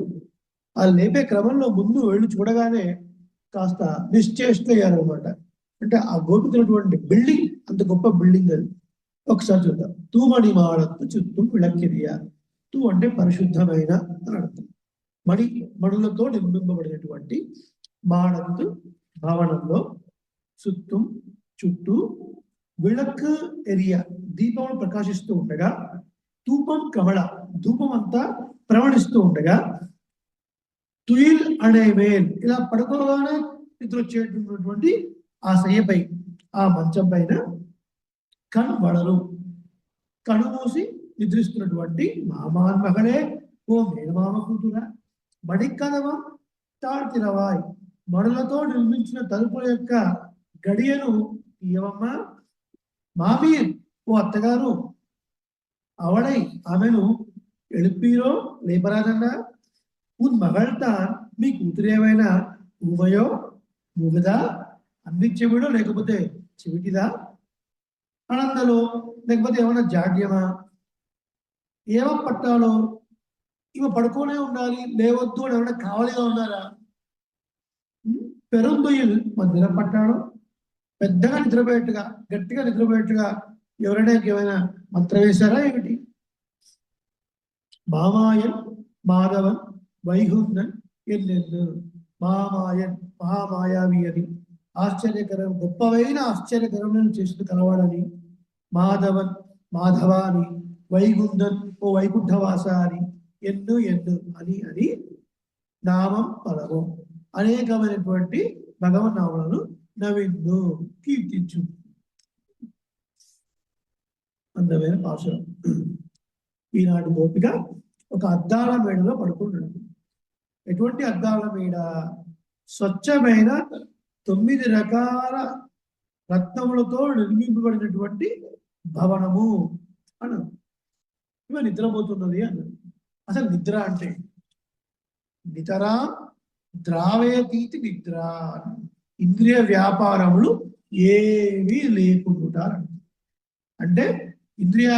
ఆ లేపే క్రమంలో ముందు వెళ్ళి చూడగానే కాస్త నిశ్చేష్ట అయ్యారనమాట. అంటే ఆ గోపితున్నటువంటి బిల్డింగ్ అంత గొప్ప బిల్డింగ్ అది. ఒకసారి చూద్దాం. తూమణి మాడత్తు చుట్టూ విளக்கிరియా. తూ అంటే పరిశుద్ధమైన అని అర్థం. మణులతో నిర్మింపబడినటువంటి మాడత్తు భవనంలో చుట్టూ చుట్టూ విళక్ ఏరియా దీపములు ప్రకాశిస్తూ ఉండగా, ధూపం కమల ధూపం అంతా ప్రవణిస్తూ ఉండగా, తుయిల్ అనే మేల్ ఇలా పడుకోగానే నిద్ర వచ్చేటటువంటి ఆ శయ్యపై ఆ మంచం పైన కనబడరు, కనుమూసి నిద్రిస్తున్నటువంటి మామాన్ మగలే, ఓ మేనమామ కూతురా, మడికదవం తాழ்తిరవాయ్, మడులతో నిర్మించిన తలుపుల యొక్క గడియను తీయవమ్మా, మామీర్ ఓ అత్తగారు, అవడై ఆమెను ఎలుపీరో లేపరాదన్నా, ఉన్ మగళ్తాన్ మీ కూతురు ఏమైనా ఊవయో మూగదా, అందించెవిడో లేకపోతే చెవిటిదా, ఆనందలో లేకపోతే ఏమైనా జాడ్యమా, ఏమో పట్టాలో ఇవ పడుకోనే ఉండాలి లేవద్దు అని ఏమైనా కావాలిగా ఉన్నారా? పెరుందుయిల్ మధ్యలో పట్టాడు, పెద్దగా నిద్రపోయేట్టుగా గట్టిగా నిద్రపోయేట్టుగా ఎవరైనా ఏమైనా మంత్రం వేశారా ఏమిటి? మామాయన్ మాధవన్ వైహుందన్ ఎన్నెన్ను, మామాయన్ మహామాయావి అని, ఆశ్చర్యకరం గొప్పవైన ఆశ్చర్యకరమైన చేసిన కలవాడని, మాధవన్ మాధవ అని, వైగుంధన్ ఓ వైకుంఠవాస అని, ఎన్ను ఎన్ను అని అని నామం పదము అనేకమైనటువంటి భగవన్ నామాలను నవిన్ను కీర్తించు. అందమైన పాశురం. ఈనాడు గోపిక ఒక అద్దాల మేడలో పడుకుంటున్నాడు. ఎటువంటి అద్దాల మేడ? స్వచ్ఛమైన 9 రకాల రత్నములతో నిర్మింపబడినటువంటి భవనము అన్నది. ఇవ నిద్రపోతున్నది అన్నది. అసలు నిద్ర అంటే నితరా ద్రావేతీతి నిద్ర, ఇంద్రియ వ్యాపారములు ఏమీ లేకుండా, అంటే ఇంద్రియ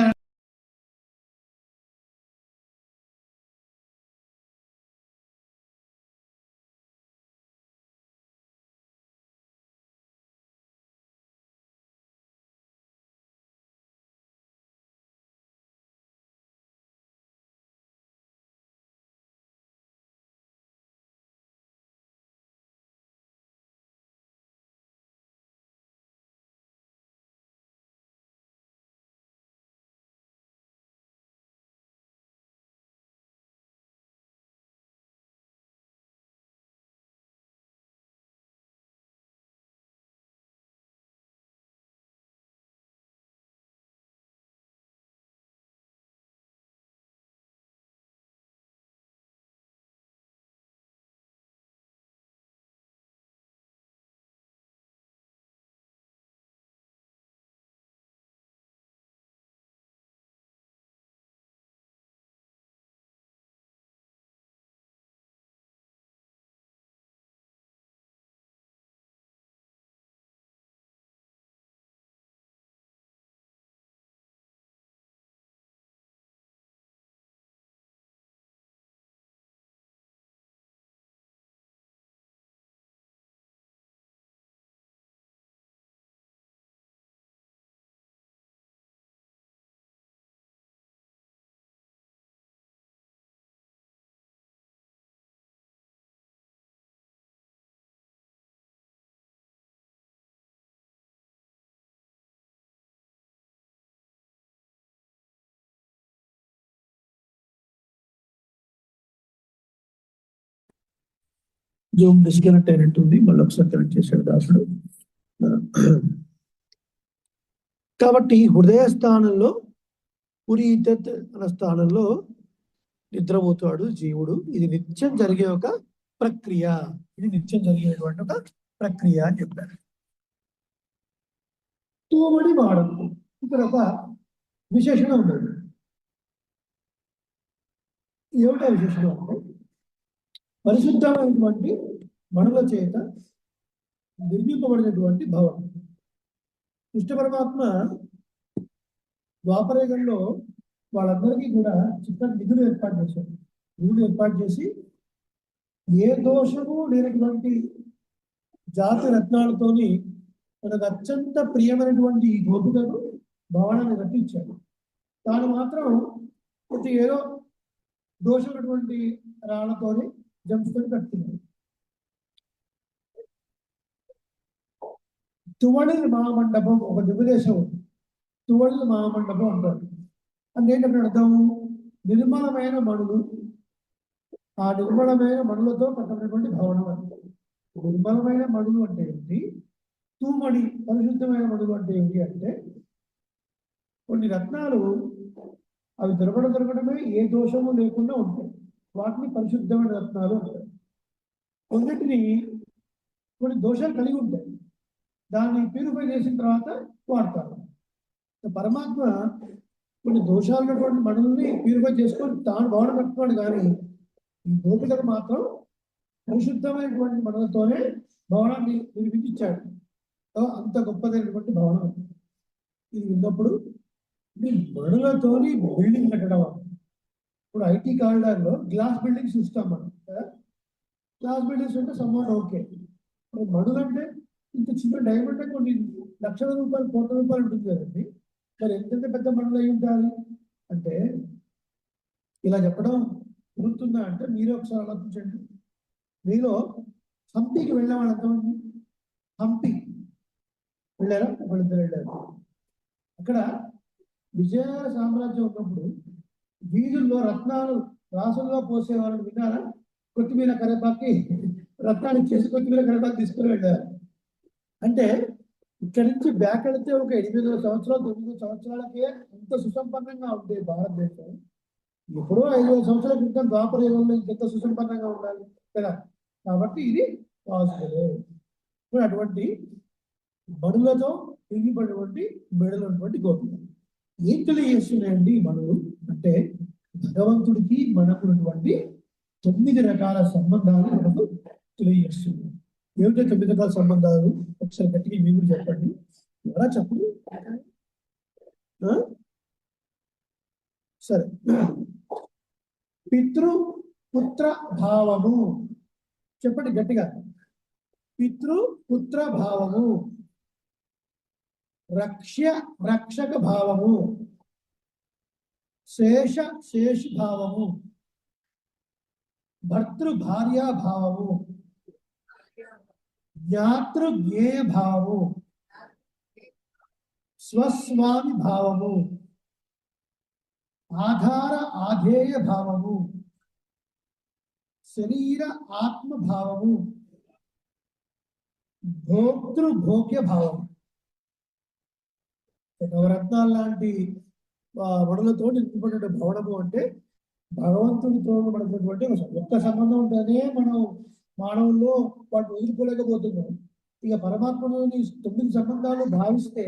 జూమ్ డిస్కనెక్ట్ అయినట్టుంది, మళ్ళీ ఒకసారి కనెక్ట్ చేశాడు దాసుడు. కాబట్టి హృదయ స్థానంలో పురీతత్ అన్న స్థానంలో నిద్రపోతాడు జీవుడు. ఇది నిత్యం జరిగే ఒక ప్రక్రియ, ఇది నిత్యం జరిగేటువంటి ఒక ప్రక్రియ అని చెప్పారు. తోమడి వాడము, ఇక్కడ ఒక విశేషణం ఉన్నది. ఏమిటా విశేషణం అంటే పరిశుద్ధమైనటువంటి మనుల చేత నిర్మింపబడినటువంటి భవనం. కృష్ణ పరమాత్మ ద్వాపరయుగంలో వాళ్ళందరికీ కూడా చిన్న నిధులు ఏర్పాటు చేశారు. నిధులు ఏర్పాటు చేసి ఏ దోషము లేనటువంటి జాతి రత్నాలతోని మనకు అత్యంత ప్రియమైనటువంటి ఈ గోపికను భవనాన్ని కట్టించాడు. తాను మాత్రం ప్రతి ఏదో దోషమైనటువంటి రాళ్లతోని జంసుకొని కట్టుకున్నాడు. తువళిల్ మహామండపం ఒక దివ్యదేశం ఉంది. తువళిల్ మహామండపం అంటారు. అంటే ఏంటంటే అర్థం నిర్మలమైన మణులు, ఆ నిర్మలమైన మణులతో కట్టబడినటువంటి భవనం అంటే. నిర్మలమైన మణులు అంటే ఏంటి, తూమడి పరిశుద్ధమైన మణులు అంటే ఏంటి అంటే కొన్ని రత్నాలు అవి దొరకడమే ఏ దోషము లేకుండా ఉంటాయి, వాటిని పరిశుద్ధమైన రత్నాలు అంటారు. కొన్నిటిని కొన్ని దోషాలు కలిగి ఉంటాయి, దాన్ని ప్యూరిఫై చేసిన తర్వాత వాడతారు. పరమాత్మ కొన్ని దోషాలు ఉన్నటువంటి మణుల్ని ప్యూరిఫై చేసుకొని తాను భవనం కట్టుకోడు, కానీ ఈ గోపికలు మాత్రం పరిశుద్ధమైనటువంటి మణులతోనే భవనాన్ని నిర్మించాడు. అంత గొప్పదైనటువంటి భవనం. ఇది విన్నప్పుడు మణులతోని బిల్డింగ్ కట్టడం. ఇప్పుడు ఐటీ కారిడార్లో గ్లాస్ బిల్డింగ్స్ చూస్తాం మనం కదా. గ్లాస్ బిల్డింగ్స్ ఉంటే సమ్వాట్ ఓకే. మణులు అంటే ఇంత చిన్న డైమండ్ కొన్ని లక్షల రూపాయలు, కోట్ల రూపాయలు ఉంటుంది కదండి. మరి ఎంతెంత పెద్ద మణులు అయి ఉండాలి అంటే ఇలా చెప్పడం గుర్తుందా అంటే మీరు ఒకసారి ఆలోచించండి. మీలో హంపీకి వెళ్ళిన వాళ్ళు ఎంతమంది? హంపీ వెళ్ళారా? వాళ్ళిద్దరు వెళ్ళారు. అక్కడ విజయ సామ్రాజ్యం ఉన్నప్పుడు వీధుల్లో రత్నాలు రాసుల్లో పోసేవాళ్ళని విన్నారా? కొత్తిమీర కరేపాకి రత్నాలు ఇచ్చేసి కొత్తిమీర కరేపాకి తీసుకుని వెళ్ళారు. అంటే ఇక్కడి నుంచి బ్యాక్ వెళితే ఒక 800 సంవత్సరాలు 900 సంవత్సరాలకే అంత సుసంపన్నంగా ఉంటే భారతదేశం ఎప్పుడో 500 సంవత్సరాల క్రితం ద్వాపర యుగంలో ఇంకెంత సుసంపన్నంగా ఉండాలి కదా. కాబట్టి ఇది పాజిటివ్. ఇప్పుడు అటువంటి మణులతో తిరిగిపడినటువంటి మెడలు ఉన్నటువంటి గోపిక ఏం తెలియజేస్తున్నాయండి మనులు అంటే భగవంతుడికి మనకున్నటువంటి 9 రకాల సంబంధాలు మనకు తెలియజేస్తుంది. ఏమిటో 9 రకాల సంబంధాలు ఒకసారి గట్టిగా మీరు కూడా చెప్పండి. ఎలా చెప్పు? సరే, పితృ పుత్ర భావము చెప్పండి గట్టిగా. పితృ పుత్ర భావము, రక్షక భావము, శేషి భావము, భర్తృ భార్యా భావము, జ్ఞాతృ జ్ఞేయ భావము, స్వస్వామి భావము, ఆధార ఆధేయ భావము, శరీర ఆత్మ భావము, భోక్తృ భోగ్య భావము. నవరత్నాలు లాంటి వడులతో నింపబడిన భవనము అంటే భగవంతుడితో మనకున్నటువంటి ఒక్క సంబంధం ఉంటేనే మనం మానవుల్లో వాటిని వదులుకోలేకపోతున్నాం. ఇక పరమాత్మలోని 9 సంబంధాలు భావిస్తే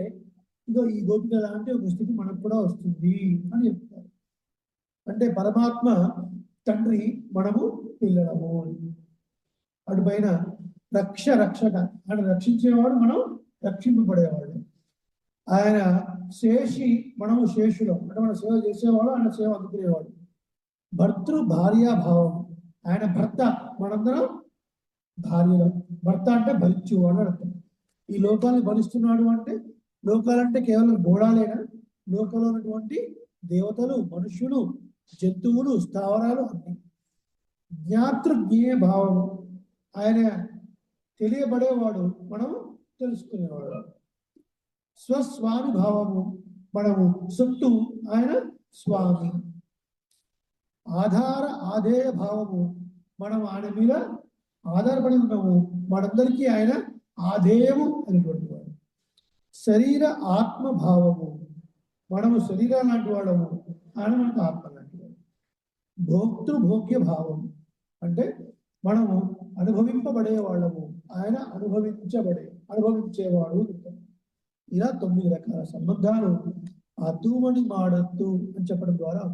ఇదో ఈ గోపిక లాంటి ఒక స్థితి మనకు కూడా వస్తుంది అని చెప్తారు. అంటే పరమాత్మ తండ్రి, మనము పిల్లలము. అటుపైన రక్షక, ఆయన రక్షించేవాడు, మనం రక్షింపబడేవాడు. ఆయన శేషి, మనము శేషులం. అంటే మన సేవ చేసేవాడు, ఆయన సేవ అందుకునేవాడు. భర్తృ భార్యా భావం, ఆయన భర్త, మనందరం భార్యలం. భర్త అంటే భరించేవాడు అర్థం. ఈ లోకాన్ని భరిస్తున్నాడు అంటే లోకాలంటే కేవలం గోడాలేనా? లోకంలో ఉన్నటువంటి దేవతలు, మనుష్యులు, జంతువులు, స్థావరాలు అన్ని. జ్ఞాతృజ్ఞేయ భావము, ఆయన తెలియబడేవాడు, మనం తెలుసుకునేవాడు. స్వస్వామి భావము, మనము సొత్తు, ఆయన స్వామి. ఆధార ఆధేయ భావము, మనం ఆయన మీద ఆధారపడి ఉన్నాము, వాడందరికీ ఆయన ఆధేయము అనేటువంటి వాడు. శరీర ఆత్మ భావము, మనము శరీరం లాంటి వాడము, ఆయన మనకు ఆత్మ లాంటి వాడు. భోక్తృభోగ్య భావం అంటే మనము అనుభవింపబడే వాళ్ళము, ఆయన అనుభవించేవాడు. ఇలా 9 రకాల సంబంధాలు ఆ తూమణి మాడత్తు అని చెప్పడం ద్వారా.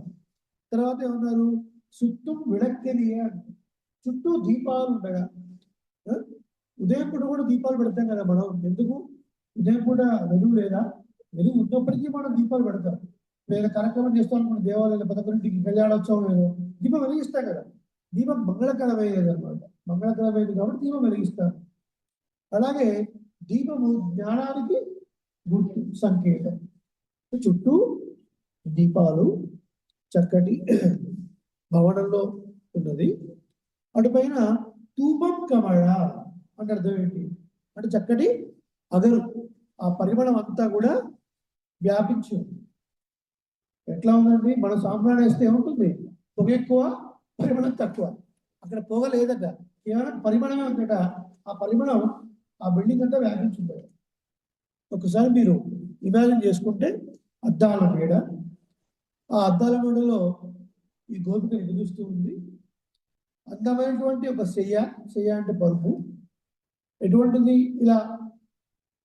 తర్వాత ఏమన్నారు, చుట్టూ విడక్కెలియ, చుట్టూ దీపాలు ఉండగా. ఉదయం పూట కూడా దీపాలు పెడతాం కదా మనం. ఎందుకు? ఉదయం పూట వెలుగు లేదా? వెలుగు ఉన్నప్పటికీ మనం దీపాలు పెడతాం. లేదా కార్యక్రమం చేస్తాం మన దేవాలయాలు 11ంటికి కళ్యాణోత్సవం ఏదో దీపం వెలిగిస్తాం కదా. దీపం మంగళకరమైనది అనమాట. మంగళకరమైనది కాబట్టి దీపం వెలిగిస్తారు. అలాగే దీపము జ్ఞానానికి గుర్తు, సంకేతం. చుట్టూ దీపాలు చక్కటి భవనంలో ఉన్నది. అటుపైన తూపం కమళ అంటే అర్థం ఏంటి అంటే చక్కటి అగరు, ఆ పరిమళం అంతా కూడా వ్యాపించి ఉంది. ఎట్లా ఉందండి, మన సాంబ్రాణి వేస్తే ఏముంటుంది, పొగ ఎక్కువ పరిమళం తక్కువ. అక్కడ పొగ లేదట, కేవలం పరిమళమే ఉందట. ఆ పరిమళం ఆ బిల్డింగ్ అంతా వ్యాపించింది. ఒకసారి మీరు ఇమాజిన్ చేసుకుంటే అద్దాల మేడ, ఆ అద్దాల మేడలో ఈ గోపిక నిలుస్తూ ఉంది. అందమైనటువంటి ఒక శయ్య అంటే పరుపు, ఎటువంటిది ఇలా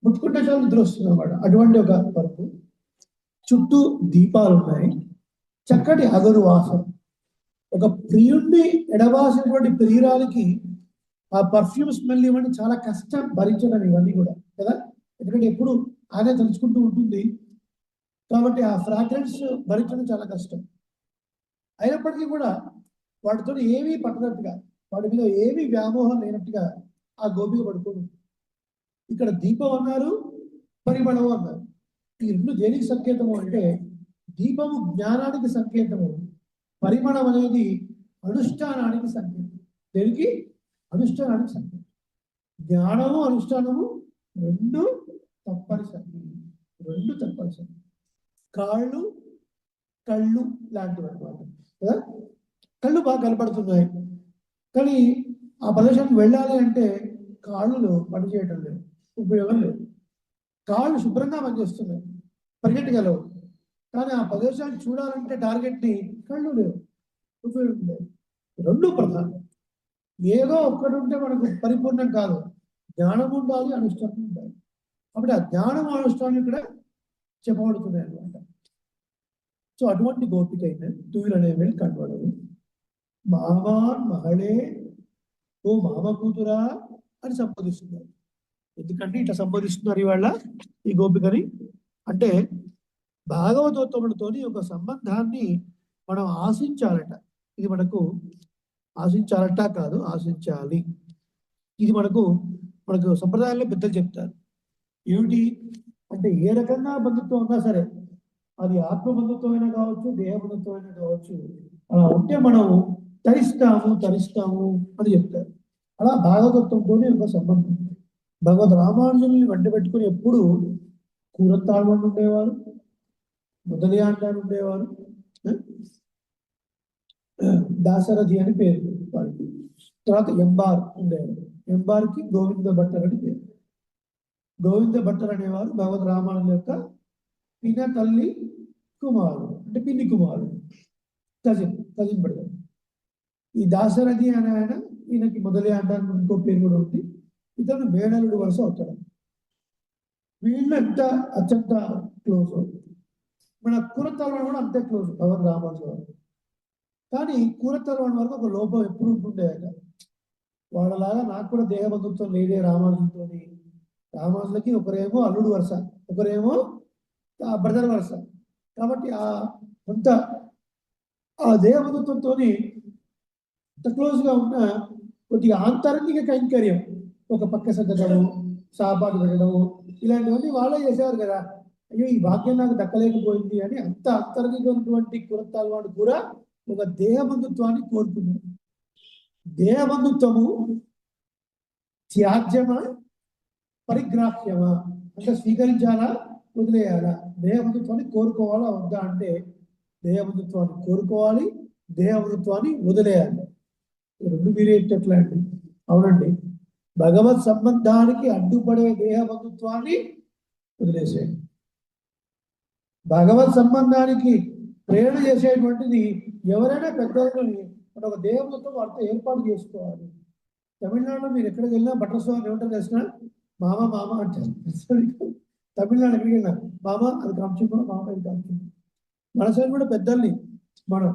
ముట్టుకుంటే చాలా నిద్ర వస్తుంది అన్నమాట. అటువంటి ఒక పరుపు, చుట్టూ దీపాలు ఉన్నాయి, చక్కటి అగరు వాసన. ఒక ప్రియుడిని ఎడబాసినటువంటి ప్రియురాలికి ఆ పర్ఫ్యూమ్ స్మెల్ ఇవ్వండి చాలా కష్టం భరించడం, ఇవన్నీ కూడా కదా. ఎందుకంటే ఎప్పుడు ఆనే తలుచుకుంటూ ఉంటుంది కాబట్టి ఆ ఫ్రాగ్రెన్స్ భరించడం చాలా కష్టం. అయినప్పటికీ కూడా వాటితో ఏమీ పట్టనట్టుగా, వాటి మీద ఏమీ వ్యామోహం లేనట్టుగా ఆ గోపిక పడుకోడు. ఇక్కడ దీపం అన్నారు, పరిమళము అన్నారు. ఈ రెండు దేనికి సంకేతము అంటే, దీపము జ్ఞానానికి సంకేతము, పరిమళం అనేది అనుష్ఠానానికి సంకేతం. దేనికి? అనుష్ఠానానికి సంకేతం. జ్ఞానము అనుష్ఠానము రెండు తప్పనిసరి. కాళ్ళు కళ్ళు లాంటివి అన్నమాట కదా. కళ్ళు బాగా కనపడుతున్నాయి కానీ ఆ ప్రదేశానికి వెళ్ళాలి అంటే కాళ్ళు పనిచేయటం లేదు, ఉపయోగం లేదు. కాళ్ళు శుభ్రంగా పనిచేస్తున్నాయి, పరిగెట్టగలవు, కానీ ఆ ప్రదేశాన్ని చూడాలంటే టార్గెట్ని కళ్ళు లేవు, ఉపయోగం లేదు. రెండు ప్రధానం. ఏదో ఒక్కటి ఉంటే మనకు పరిపూర్ణం కాదు. జ్ఞానం ఉండాలి, అనుష్ఠానం ఉండాలి. కాబట్టి ఆ జ్ఞానం అనుష్ఠానం ఇక్కడ చెప్పబడుతున్నాయి అన్నమాట. సో అటువంటి గోపిక అయితే తూయిలనేవి కనబడదు. మామాన్ మహళే, ఓ మామ కూతురా అని సంబోధిస్తున్నారు. ఎందుకంటే ఇట్లా సంబోధిస్తున్నారు ఇవాళ ఈ గోపికని అంటే, భాగవతోత్తములతోని ఒక సంబంధాన్ని మనం ఆశించాలట. ఇది మనకు ఆశించాలట కాదు, ఆశించాలి. ఇది మనకు సంప్రదాయంలో పెద్దలు చెప్తారు. ఏమిటి అంటే, ఏ రకంగా బంధుత్వం ఉన్నా సరే, అది ఆత్మబంధుత్వం అయినా కావచ్చు, దేహబంధుత్వం అయినా కావచ్చు, అలా ఉంటే మనం తరిస్తాము అని చెప్తారు. అలా భాగవతత్వంతోనే ఒక సంబంధం. భగవద్ రామానుజుల్ని వెంట పెట్టుకుని ఎప్పుడు కూరతాళ్వాళ్ళు ఉండేవారు, మొదలియాండారు ఉండేవారు, దాశరథి అని పేరు వారికి. తర్వాత ఎంబార్ ఉండేవారు. ఎంబార్కి గోవింద భట్టర్ అని పేరు. గోవింద భట్టర్ అనేవారు భగవద్ రామానుజుల యొక్క పిన తల్లి కుమారుడు, అంటే పిన్ని కుమారుడు, కజిన్ పడతారు. ఈ దాశరథి అనే ఆయన, ఈయనకి మొదలే అంటానికి ఇంకో పేరు కూడా ఉంది. ఇతను మేనలుడు వరుస అవుతాడు. వీళ్ళు అత్యంత క్లోజ్. మన కూరతల్వాడు కూడా అంతే క్లోజ్ భగవద్ రామానుజు గారు. కానీ కూరతల్వాడు వరకు ఒక లోపం ఎప్పుడు ఉంటుండేట. వాళ్ళలాగా నాకు కూడా దేహబంధుత్వం లేదే రామానుజుతో. రామానుజులకి ఒకరేమో అల్లుడు వరుస, ఒకరేమో బ్రదర్ వరుస. కాబట్టి ఆ దేహబంధుత్వంతో అంత క్లోజ్గా ఉన్న కొద్దిగా ఆంతరంగిక కైంకర్యం, ఒక పక్క సర్దడము, సాపాటు పెట్టడము, ఇలాంటివన్నీ వాళ్ళే చేసేవారు కదా. అయ్యో ఈ భాగ్యం నాకు దక్కలేకపోయింది అని అంత అంతరంగికమైనటువంటి కురతాల్వాడు కూడా ఒక దేహబంధుత్వాన్ని కోరుకున్నాడు. దేహబంధుత్వము త్యాజ్యమా పరిగ్రాహ్యమా అంటే స్వీకరించాలా వదిలేయాలా? దేహబంధుత్వాన్ని కోరుకోవాలా వద్దా అంటే దేహబంధుత్వాన్ని కోరుకోవాలి, దేహబంధుత్వాన్ని వదిలేయాలి. రెండు మీరే ఎట్లా అండి? అవునండి, భగవత్ సంబంధానికి అడ్డుపడే దేహ బంధుత్వాన్ని వదిలేసేయండి. భగవత్ సంబంధానికి ప్రేరణ చేసేటువంటిది ఎవరైనా పెద్దలని మన ఒక దేవతతో వారితో ఏర్పాటు చేసుకోవాలి. తమిళనాడులో మీరు ఎక్కడికి వెళ్ళినా బటర్ స్వామి ఏమంటారు తెలిసిన మామ మామ అంటారు. తమిళనాడు ఎక్కడికి వెళ్ళినా మామ అది కాంచుకో, మామ ఇది కాంచుకో. మన సైడ్ కూడా పెద్దల్ని మనం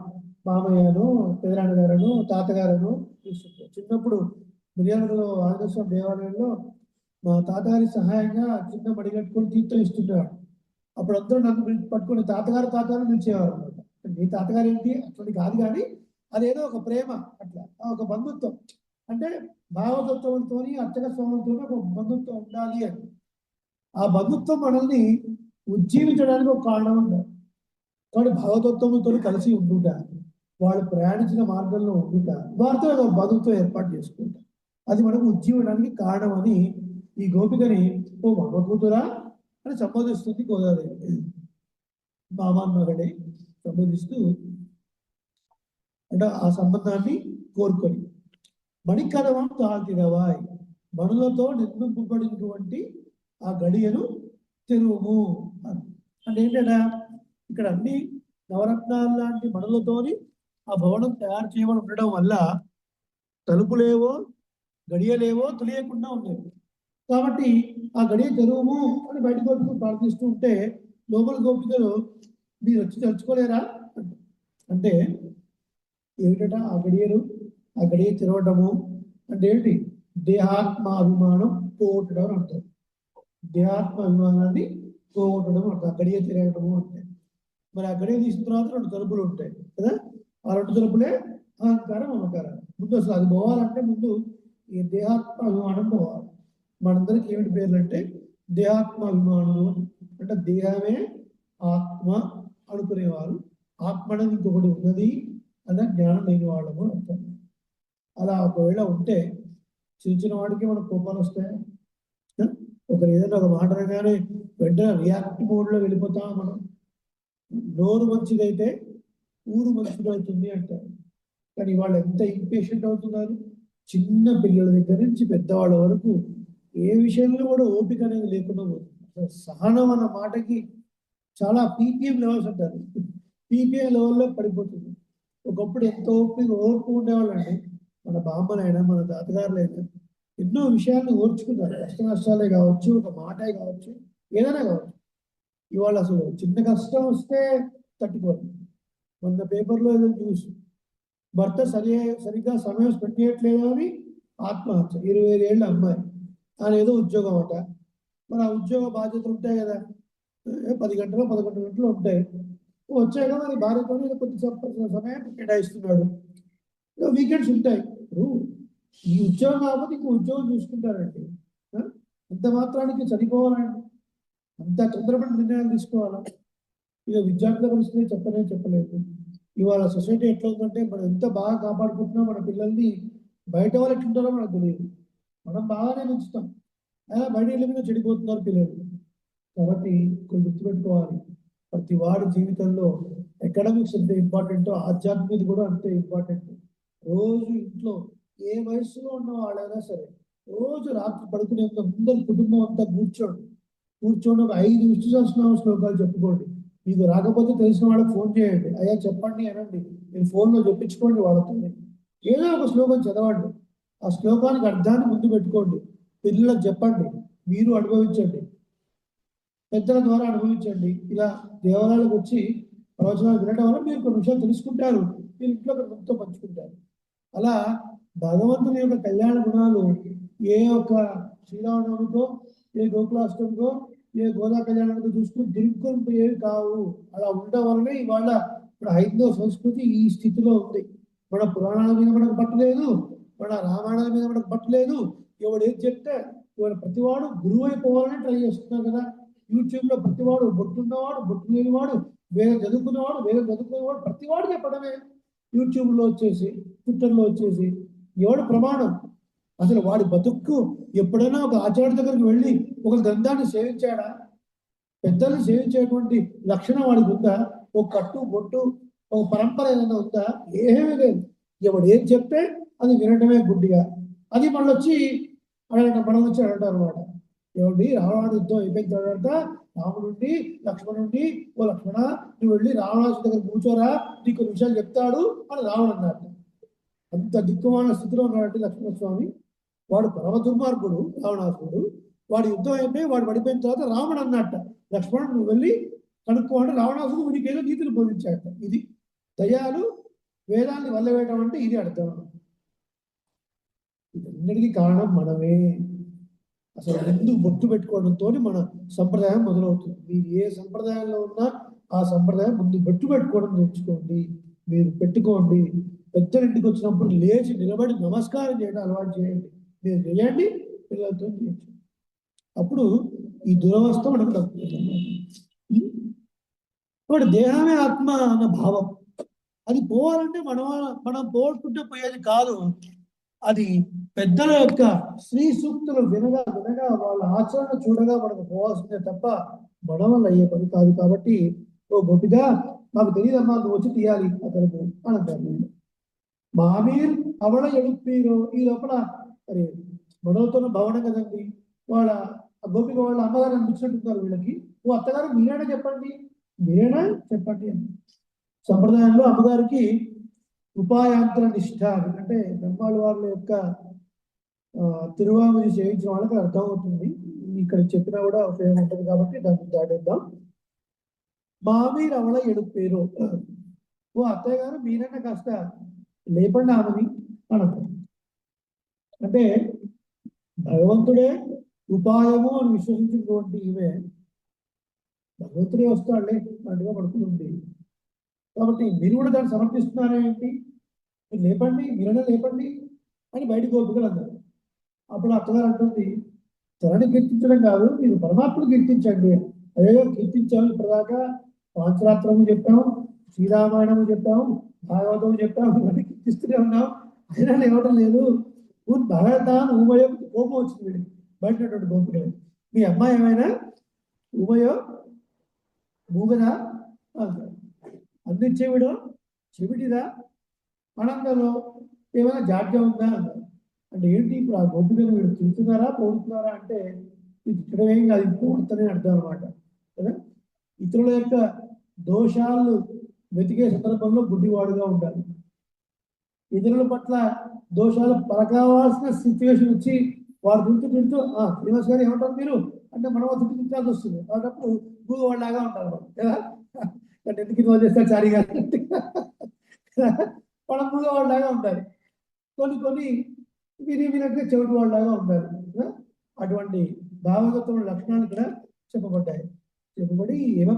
మామయ్యను, పెదనాన్న గారను, తాతగారను తీసుకుంటాం. చిన్నప్పుడు మిర్యాలలో ఆంజనేయ స్వామి దేవాలయంలో మా తాతగారి సహాయంగా చిన్న మడిగట్టుకొని తీర్థం ఇస్తుంటాడు. అప్పుడు అందరూ నన్ను పట్టుకుని తాతగారు తాతగారు పిలిచేవారు అనమాట. మీ తాతగారు ఏంటి అటువంటి కాదు, కానీ అదేదో ఒక ప్రేమ, అట్లా ఒక బంధుత్వం. అంటే భావతత్వంతో అర్చక స్వామితో ఒక బంధుత్వం ఉండాలి అని. ఆ బంధుత్వం మనల్ని ఉజ్జీవించడానికి ఒక కారణం ఉండాలి. వాడు భావతత్వంతో కలిసి ఉండుట, వాడు ప్రయాణించిన మార్గంలో ఉండుట, వారితో ఒక బంధుత్వం ఏర్పాటు చేసుకుంటా, అది మనకు ఉజ్జీవడానికి కారణం అని ఈ గోపికని ఓ మగ కూతురా అని సంబోధిస్తుంది గోదాదేవి. మామాన్నగడే సంబోధిస్తూ అంటే ఆ సంబంధాన్ని కోరుకొని మణికరవం తాకిరవాయ్, మణులతో నిర్మింపబడినటువంటి ఆ గడియను తెరువుము అంటే ఏంటంటే ఇక్కడ అన్ని నవరత్నాలు లాంటి మణులతోని ఆ భవనం తయారు చేయమని ఉండడం వల్ల తలుపులేవో గడియలేవో తెలియకుండా ఉన్నాయి. కాబట్టి ఆ గడియ తెరువుము అని బయటకు వచ్చి ప్రార్థిస్తూ ఉంటే లోపల గోపికలు మీరు వచ్చి తలుచుకోలేరా అంటే ఏమిటట ఆ గడియ తెరవడము అంటే ఏంటి? దేహాత్మ అభిమానం పోగొట్టడం అని అంటారు. దేహాత్మ అభిమానాన్ని పోగొట్టడం అంటారు ఆ గడియ తెరవడము అంటే. మరి ఆ గడియ తీసిన తర్వాత 2 తలుపులు ఉంటాయి కదా, ఆ 2 తలుపులే అహంకారం మమకారం. ముందు అసలు అది పోవాలంటే ముందు ఈ దేహాత్మ అభిమానం పోవాలి. మనందరికి ఏమిటి పేర్లు అంటే దేహాత్మ అభిమానులు అంటే దేహమే ఆత్మ అనుకునేవారు, ఆత్మ అనేది ఇంకొకటి ఉన్నది అన్న జ్ఞానం లేని వాళ్ళము అర్థం. అలా ఒకవేళ ఉంటే చిన్న వాడికి మనకు కోపాలు వస్తాయి. ఒకరు ఏదైనా ఒక మాట అనగానే వెంటనే రియాక్ట్ మోడ్లో వెళ్ళిపోతాం మనం. నోరు మంచిదైతే ఊరు మంచిదవుతుంది అంటారు. కానీ వాళ్ళు ఎంత ఇంపేషెంట్ అవుతున్నారు. చిన్న పిల్లల దగ్గర నుంచి పెద్దవాళ్ళ వరకు ఏ విషయంలో కూడా ఓపిక అనేది లేకుండా పోతుంది. సహనం అన్న మాటకి చాలా పీపీఎం లెవెల్స్ అంటారు, పీపీఎం లెవెల్లో పడిపోతుంది. ఒకప్పుడు ఎంతో ఓర్పు ఉండేవాళ్ళండి. మన బామ్మలైనా మన తాతగారులైనా ఎన్నో విషయాన్ని ఓర్చుకున్నారు. కష్ట నష్టాలే కావచ్చు, ఒక మాటే కావచ్చు, ఏదైనా కావచ్చు. ఇవాళ అసలు చిన్న కష్టం వస్తే తట్టుకోరు. మొన్న పేపర్లో ఏదో న్యూస్, భర్త సరిగ్గా సమయం స్పెండ్ చేయట్లేదు అని ఆత్మహత్య. 25 ఏళ్ళ అమ్మాయి, ఆయన ఏదో ఉద్యోగం అట. మరి ఆ ఉద్యోగ బాధ్యతలు ఉంటాయి కదా, 10 గంటలు 11 గంటలు ఉంటాయి. వచ్చాక మరి భార్యతో కొద్ది సమయం కేటాయిస్తున్నాడు. వీకెండ్స్ ఉంటాయి. ఇప్పుడు ఈ ఉద్యోగం కాకపోతే ఇంకో ఉద్యోగం చూసుకుంటారండి. అంత మాత్రానికి చనిపోవాలండి, అంత తొందరపడి నిర్ణయాలు తీసుకోవాలా? ఇక విద్యార్థుల పరిస్థితి చెప్పలేదు. ఇవాళ సొసైటీ ఎట్లా ఉందంటే మనం ఎంత బాగా కాపాడుకుంటున్నా మన పిల్లల్ని బయట వాళ్ళు ఎట్లుంటారో మనకు తెలియదు. మనం బాగానే పెంచుతాం, బయట ఇళ్ళ మీద చెడిపోతున్నారు పిల్లలు. కాబట్టి కొన్ని గుర్తుపెట్టుకోవాలి, ప్రతి వాడి జీవితంలో అకాడమిక్స్ ఎంత ఇంపార్టెంటో ఆధ్యాత్మికత కూడా అంతే ఇంపార్టెంట్. రోజు ఇంట్లో ఏ వయసులో ఉన్న వాళ్ళైనా సరే రోజు రాత్రి పడుకునే ముందరు కుటుంబం అంతా కూర్చోండి ఒక 5 విష్ణు సహస్రనామ శ్లోకాలు చెప్పుకోండి. మీకు రాకపోతే తెలిసిన వాళ్ళకి ఫోన్ చేయండి, అయ్యా చెప్పండి అనండి, మీరు ఫోన్లో చెప్పించుకోండి వాళ్ళతో. ఏదో ఒక శ్లోకం చదవండి, ఆ శ్లోకానికి అర్థాన్ని ముందు పెట్టుకోండి, పిల్లలకు చెప్పండి, మీరు అనుభవించండి, పెద్దల ద్వారా అనుభవించండి. ఇలా దేవాలయాలకు వచ్చి ప్రవచనాలు వినడం వల్ల మీరు కొన్ని విషయాలు తెలుసుకుంటారు, మీరు ఇంట్లో కొంత పంచుకుంటారు. అలా భగవంతుని యొక్క కళ్యాణ గుణాలు ఏ ఒక్క శ్రీరామనవమికో, ఏ గోకులాష్టమికో, ఏ గోదా కళ్యాణానికి చూసుకుని దుర్గొనిపోయేవి కావు. అలా ఉండడం వల్లనే ఇవాళ ఇప్పుడు హైందవ సంస్కృతి ఈ స్థితిలో ఉంది. మన పురాణాల మీద మనకు పట్టలేదు, మన రామాయణాల మీద మనకు పట్టలేదు. ఎవడు ఏది చెప్తే ఇవాళ ప్రతివాడు గురువు అయిపోవాలని ట్రై చేస్తున్నారు కదా. యూట్యూబ్లో ప్రతివాడు బొట్టున్నవాడు, బొట్టు లేనివాడు, వేదం చదువుకునేవాడు ప్రతివాడు చెప్పడమే. యూట్యూబ్లో వచ్చేసి, ట్విట్టర్లో వచ్చేసి ఎవడు ప్రమాణం? అసలు వాడి బతుక్కు ఎప్పుడైనా ఒక ఆచార్య దగ్గరికి వెళ్ళి ఒక గ్రంథాన్ని సేవించాడా? పెద్దల్ని సేవించేటువంటి లక్షణం వాడికి ఉందా? ఒక కట్టు బొట్టు ఒక పరంపర ఏదైనా ఉందా? ఏమీ లేదు. ఎవడు ఏం చెప్తే అది వినటమే గుడ్డిగా. అది మళ్ళీ వచ్చి మనం వచ్చి అడగడం అనమాట. ఏమండి రావణాడు యుద్ధం అయిపోయిన తర్వాత రాముడుండి లక్ష్మణుండి, ఓ లక్ష్మణ నువ్వు వెళ్ళి రావణాసు దగ్గర కూర్చోరా, నీకు కొన్ని విషయాలు చెప్తాడు అని రావణుడు అన్నాడు. అంత దిక్కుమాల స్థితిలో ఉన్నాడంటే లక్ష్మణస్వామి. వాడు పరమ దుర్మార్గుడు రావణాసుడు. వాడు యుద్ధం అయిపోయి వాడు పడిపోయిన తర్వాత రాముడు అన్నట్ట, లక్ష్మణుడు నువ్వు వెళ్ళి కనుక్కో అంటే రావణాసుడు వీడికి ఏదో నీతులు బోధించాట. ఇది దయాలు వేదాన్ని వల్లవేయడం అంటే ఇది అర్థం. ఇదన్నిటికీ కారణం మనమే. అసలు ముందు బొట్టు పెట్టుకోవడంతో మన సంప్రదాయం మొదలవుతుంది. మీరు ఏ సంప్రదాయంలో ఉన్నా ఆ సంప్రదాయం ముందు బొట్టు పెట్టుకోవడం నేర్చుకోండి, మీరు పెట్టుకోండి. పెద్దరింటికి వచ్చినప్పుడు లేచి నిలబడి నమస్కారం చేయడం అలవాటు చేయండి. మీరు చేయండి, పిల్లలతో చేయండి. అప్పుడు ఈ దురవస్థ మనకు తగ్గుతుంది. ఇప్పుడు దేహమే ఆత్మ అన్న భావం అది పోవాలంటే మనం పోగొట్టుకుంటే పోయేది కాదు. అది పెద్దల యొక్క శ్రీ సూక్తులు వినగా వాళ్ళ ఆచరణ చూడగా మనకు పోవాల్సిందే తప్ప మన వల్ల అయ్యే పని కాదు. కాబట్టి ఓ గొప్పిగా మాకు తెలియదమ్మా, నువ్వు వచ్చి తీయాలి అతను అని అంటారు. మామీర్ అవళ ఎడుపీరో ఈ లోపల అరే మనవుతున్న భవనం కదండి, వాళ్ళ గోపిక వాళ్ళ అమ్మగారు అనిపించినట్టున్నారు వీళ్ళకి. ఓ అత్తగారు మీరేనా చెప్పండి, మీరేనా చెప్పండి అని. సంప్రదాయంలో అమ్మగారికి ఉపాయాంతర నిష్ఠ అంటే బ్రహ్మాళ్ళ వాళ్ళ యొక్క తిరువాముది చేయించిన వాళ్ళకి అర్థం అవుతుంది. ఇక్కడ చెప్పినా కూడా ఉపయోగం ఉంటుంది కాబట్టి దాన్ని దాటేద్దాం. మామీర్ అవళ ఎడుపేరు, ఓ అత్తయ్య గారు మీరైనా కాస్త లేపండి ఆమెని అంటారు. అంటే భగవంతుడే ఉపాయము అని విశ్వసించినటువంటి ఈమె భగవంతుడే వస్తాడులే అన్నట్టుగా పడుతుంది. కాబట్టి మీరు కూడా దాన్ని సమర్పిస్తున్నారేంటి, మీరు లేపండి, మీరైనా లేపండి అని బయట గోపికలు అన్నారు. అప్పుడు అత్తగారు అంటుంది, తనని కీర్తించడం కాదు, మీరు పరమాత్మను కీర్తించండి. అయ్యో కీర్తించాము, ఇప్పటిదాకా పాంచరాత్రము చెప్పాము, శ్రీరామాయణము చెప్పాము, భాగవతము చెప్పాము, ఇవన్నీ కీర్తిస్తూనే ఉన్నాం, అయినా లేవడం లేదు. భగవతాన్ ఊమయో కోపం వచ్చింది వీడికి బయటటువంటి గోపికలు. మీ అమ్మాయి ఏమైనా ఊమయో మూగదా అంటారు, అందించేవిడో చెవిటిదా, ఆనందంలో ఏమైనా జాడ్యం ఉందా అన్నారు. అంటే ఏంటి ఇప్పుడు ఆ గోపికను వీడు తింటున్నారా పోతున్నారా అంటే ఇది తిట్టడం ఏం కాదు, ఇది పోడుతనే అర్థం అనమాట కదా. ఇతరుల యొక్క దోషాలు వెతికే సందర్భంలో గుడ్డివాడుగా ఉండాలి. ఇతరుల పట్ల దోషాలు పలకావాల్సిన సిచ్యువేషన్ వచ్చి వారు తింటూ శ్రీనివాస్ గారు ఏమంటారు మీరు అంటే మనం తిట్టించాల్సి వస్తుంది. కాబట్టి గూగు వాళ్ళలాగా ఉంటారు కదా, అంటే ఎందుకు ఇది వదిలేస్తారు చారి గారు మనం గూగు వాళ్ళలాగా ఉంటారు. కొన్ని వినట్టుగా చెవిటి వాళ్ళలాగా ఉంటారు. అటువంటి భావగతుల లక్షణాలు ఇక్కడ చెప్పబడి ఏమో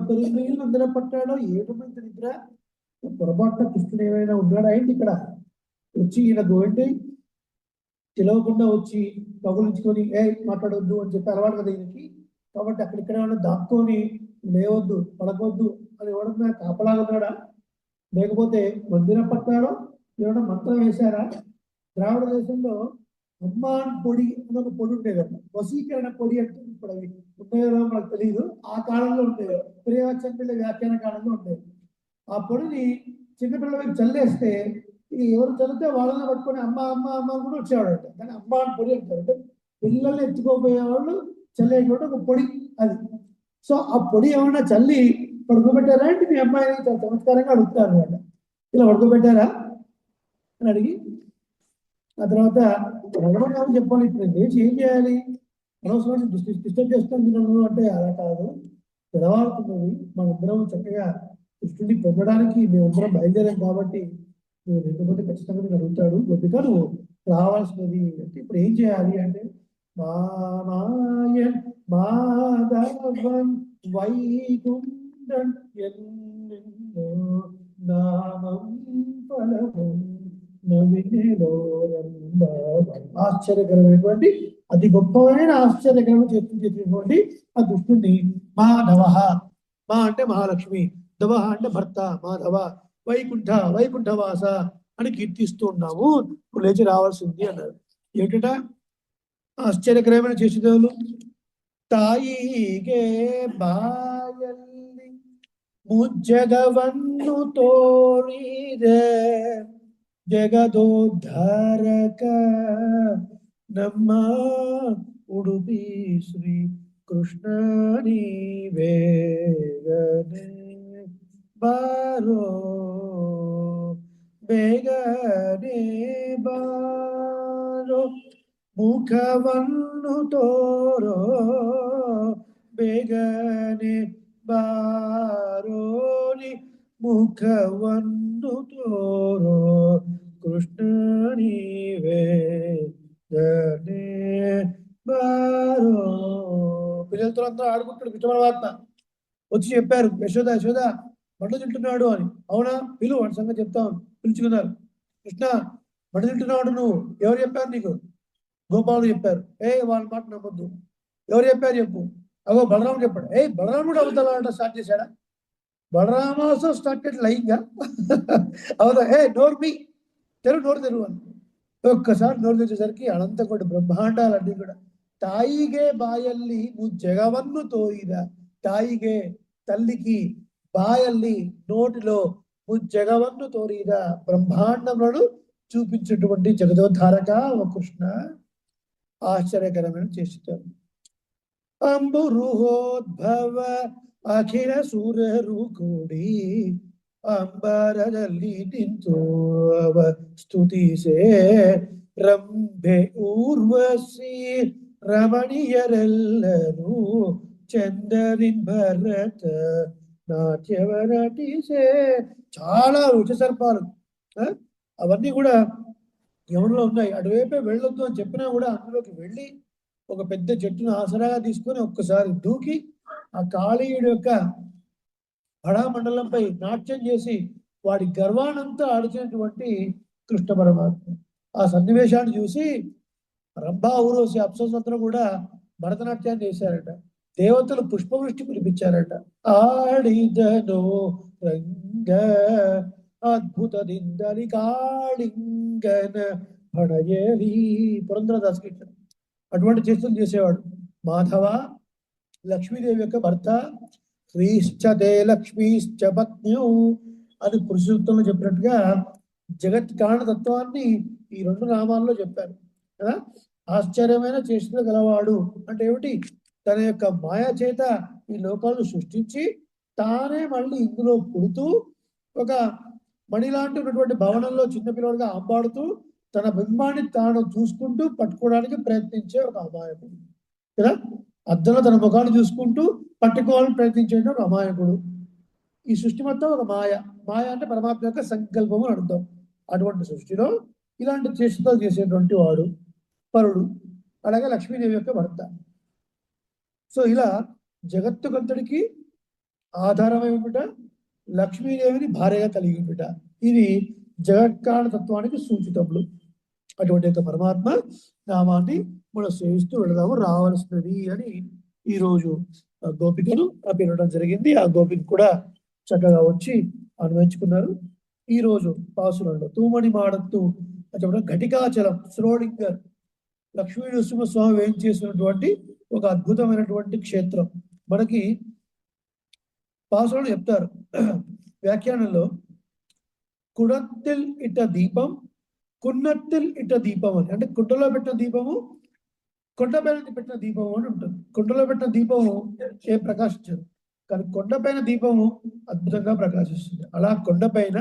అందర పట్టాడో ఏమైంది నిద్ర పొరపాటున కృష్ణుడు ఏమైనా ఉన్నాడా ఏంటి ఇక్కడ వచ్చి ఈయన గోండి తెలవకుండా వచ్చి కబులించుకొని మాట్లాడొద్దు అని చెప్పి అలవాటు కదా ఈయనకి. కాబట్టి అక్కడిక్కడ ఏమైనా దాక్కొని లేవద్దు పడకొద్దు అని ఎవడన్నా కాపలాగా ఉన్నాడా, లేకపోతే మందిర పట్టాడో ఏమైనా మంత్రం వేశారా? ద్రావిడ దేశంలో అమ్మాన్ పొడి అని ఒక పొడి ఉండేదన్న, వశీకరణ పొడి అంటే ఇప్పుడు అవి ఉన్నాయో మనకు తెలియదు, ఆ కాలంలో ఉండేది, ప్రియవచన వ్యాఖ్యాన కాలంలో ఉండేది. ఆ పొడిని చిన్నపిల్లల వైపు చల్లేస్తే ఎవరు చదివితే వాళ్ళని పట్టుకొని అమ్మ అమ్మ అమ్మ కూడా వచ్చేవాడు. కానీ అమ్మ అని పొడి అంటారు, అంటే పిల్లల్ని ఎత్తుకోపోయేవాళ్ళు చల్లేటువంటి ఒక పొడి అది. సో ఆ పొడి ఏమన్నా చల్లి పడుకోబెట్టారా అంటే మీ అమ్మాయిని చాలా చమత్కారంగా అడుగుతారు అనమాట, ఇలా పడుకోబెట్టారా అని అడిగి ఆ తర్వాత రమణగారు చెప్పాలి, ఇప్పుడు లేచి ఏం చేయాలి, అనవసరాన్ని డిస్టర్బ్ చేస్తాను అంటే అలా కాదు, తెలవారుతున్నది, మనందరం చక్కగా కృష్ణుడిని పొందడానికి మేమందరం బయలుదేరాం కాబట్టి నువ్వు లేకపోతే ఖచ్చితంగా నేను అడుగుతాడు, గొప్పిక నువ్వు రావాల్సినది అంటే ఇప్పుడు ఏం చేయాలి అంటే మాధవన్ వైకుంఠం నామం ఫలము ఆశ్చర్యకరమైనటువంటి అతి గొప్పమైన ఆశ్చర్యకరమైన చేసినటువంటి ఆ కృష్ణుడిని మాధవ, మా అంటే మహాలక్ష్మి, ధవ అంటే భర్త, మాధవ వైకుంఠవాస అని కీర్తిస్తూ ఉన్నాము, ఇప్పుడు లేచి రావాల్సింది అన్నారు. ఏమిటట ఆశ్చర్యకరమైన చేసేదేవులు తాయిగే బాయల్లి ముజ్జగవన్ను తోరిదే జగదోద్ధారక ನಮ್ಮ ಉಡುಪಿ ಶ್ರೀ ಕೃಷ್ಣನಿ ಬೇಗನೆ ಬಾರೋ ಬೇಗನೆ ಬಾರೋ ಮುಖವನ್ನು ತೋರೋ ಬೇಗನೆ ಬಾರೋ ನಿ ಮುಖವನ್ನು ತೋರೋ కృష్ణని వేదనే బారో. పిల్లలతో అందరూ ఆడుకుంటాడు కృష్ణ పరమాత్మ. వచ్చి చెప్పారు యశోద యశోద బండ్లు తింటున్నాడు అని. అవునా పిలువు వాడి సంగతి చెప్తాను. పిలుచుకున్నారు. కృష్ణ బండ్లు తింటున్నాడు నువ్వు, ఎవరు చెప్పారు నీకు? గోపాలు చెప్పారు. వాళ్ళ మాట నమ్మొద్దు. ఎవరు చెప్పారు చెప్పు. అగో బలరాముడు చెప్పాడు. బలరాముడు అవతల స్టార్ట్ చేశాడా? Balarama also started లైంగ్ అవుదా? నోరు మీ నోరు తెరువు అని ఒక్కసారి నోరు తెచ్చేసరికి అనంతకోటి బ్రహ్మాండాలన్నీ కూడా తాయిగే బాయల్లి నువ్వు జగవన్ను తోయిద. తాయిగే తల్లికి, బాయల్లి నోటిలో నువ్వు జగవన్ను తోరిద. బ్రహ్మాండములను చూపించేటువంటి జగదోద్ధారక ఓ కృష్ణ ఆశ్చర్యకరమైన చేస్తారు. అంబురుహోద్భవ అఖిల సూరరు ಕೂಡಿ ಅಂಬರದಲ್ಲಿ ನಿಂತು ಅವ ಸ್ತುತಿಸೆ ರಂಭೆ ಊರ್ವಶಿ ರಮಣೀಯರೆಲ್ಲರೂ చందరిన్ భరత నాట్యవ నటిసే. చాలా విషసర్పాలు అవన్నీ కూడా యమునలో ఉన్నాయి. అటువైపే వెళ్ళొద్దు అని చెప్పినా కూడా అందులోకి వెళ్ళి ఒక పెద్ద చెట్టును ఆసరాగా తీసుకొని ఒక్కసారి దూకి ఆ కాళీయుడి యొక్క మండలంపై నాట్యం చేసి వాడి గర్వానంతా ఆడిచినటువంటి కృష్ణ పరమాత్మ. ఆ సన్నివేశాన్ని చూసి రంభా ఊరోసి అప్సరసందరూ కూడా భరతనాట్యాన్ని చేశారట. దేవతలు పుష్పవృష్టి కురిపించారట. ఆడిదనో రంగ అద్భుత దిందలి కాళింగన పడయేలి. పురంధరదాస్ కీర్తన. అటువంటి చేతులు చేసేవాడు. మాధవ లక్ష్మీదేవి యొక్క భర్త, శ్రీశ్చతే లక్ష్మీశ్చ పత్న్యౌ అని పురుషోత్తంలో చెప్పినట్టుగా జగత్ కారణతత్వాన్ని ఈ రెండు నామాల్లో చెప్పారు కదా. ఆశ్చర్యమైన చేష్టలు గలవాడు అంటే ఏమిటి? తన యొక్క మాయా చేత ఈ లోకాలను సృష్టించి తానే మళ్ళీ ఇందులో పుడుతూ ఒక మణిలాంటి ఉన్నటువంటి భవనంలో చిన్నపిల్లడిగా అంబాడుతూ తన బింబాన్ని తాను చూసుకుంటూ పట్టుకోవడానికి ప్రయత్నించే ఒక అమాయకుడు కదా. అద్దంలో తన ముఖాన్ని చూసుకుంటూ పట్టుకోవాలని ప్రయత్నించే ఒక అమాయకుడు. ఈ సృష్టి మొత్తం ఒక మాయ. మాయ అంటే పరమాత్మ యొక్క సంకల్పము అని అర్థం. అటువంటి సృష్టిలో ఇలాంటి చేష్టలు చేసేటువంటి వాడు పరుడు. అలాగే లక్ష్మీదేవి యొక్క భర్త. సో ఇలా జగత్తుకంతటికి ఆధారమై ఉండుట, లక్ష్మీదేవిని భార్యగా కలిగి ఉండుట, ఇది జగత్కారణతత్వానికి సూచితములు. అటువంటి యొక్క పరమాత్మ నామాన్ని మనం సేవిస్తూ వెళదాము రావాల్సినది అని ఈరోజు గోపికలు పిలవడం జరిగింది. ఆ గోపిక కూడా చక్కగా వచ్చి అన్వయించుకున్నారు. ఈ రోజు పాసులలో తూమణి మాడత్తు చెప్పడం ఘటికాచలం శ్రోడింగర్ లక్ష్మీ నరసింహస్వామి వేయించేసినటువంటి ఒక అద్భుతమైనటువంటి క్షేత్రం. మనకి పాసులను చెప్తారు వ్యాఖ్యానంలో. కుడత్తిల్ ఇట దీపం, కున్నత్తిల్ ఇట దీపం అని. అంటే కుండలో పెట్టిన దీపము, కొండపైన పెట్టిన దీపము అని ఉంటుంది. కుండలో పెట్టిన దీపము ఏం ప్రకాశించదు, కానీ కొండపైన దీపము అద్భుతంగా ప్రకాశిస్తుంది. అలా కొండపైన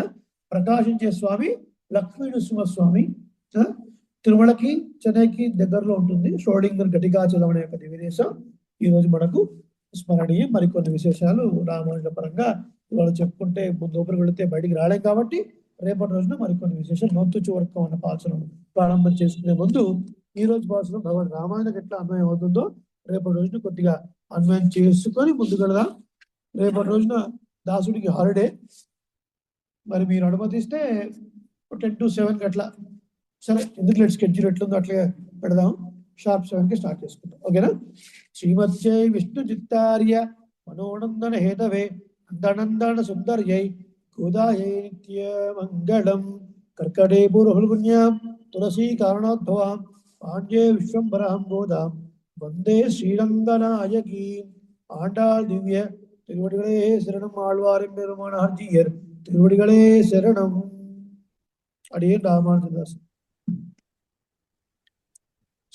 ప్రకాశించే స్వామి లక్ష్మీ నరసింహస్వామి. తిరుమలకి చెన్నైకి దగ్గరలో ఉంటుంది. షోడింగర్ ఘటికాచలం అనే ఒక దివ్యదేశం ఈ రోజు మనకు స్మరణీయం. మరికొన్ని విశేషాలు రామాయణ పరంగా ఇవాళ చెప్పుకుంటే లోపలికి వెళితే బయటికి రాలేం కాబట్టి రేపటి రోజున మరికొన్ని విశేషాలు నొత్తు చివరకు అన్న పాచనం ప్రారంభం చేసుకునే ముందు ఈ రోజు పాచనం భగవద్ రామాయణకు ఎట్లా అన్వయం అవుతుందో రేపటి రోజున కొద్దిగా అన్వయం చేసుకొని ముందుకెళ్దాం. రేపటి రోజున దాసుడికి హాలిడే. మరి మీరు అనుమతిస్తే 10 to 7 అట్లా, సరే ఎందుకు లేట్ స్కెడ్యూల్ ఎట్లుందో అట్లా పెడదాం. షార్ప్ 7కి స్టార్ట్ చేసుకుందాం. ఓకేనా? శ్రీమత్యై విష్ణు చిత్తార్య మనోనందన హేతవే నందనందన సుందర్యై గోదాయై నిత్య మంగళం. కర్కటే పూర్వఫల్గుణ్యాం తులసీ కారణోద్భవాం పాండ్యే విశ్వంబరాం గోదాం వందే శ్రీరంగనాయకీ. ஆண்டாள் திவ்ய திருவடிகளே சரணம். ஆழ்வாரின் பெருமான ஹர்ஜியர் திருவடிகளே சரணம். அடியே ராமானுஜதாஸ்.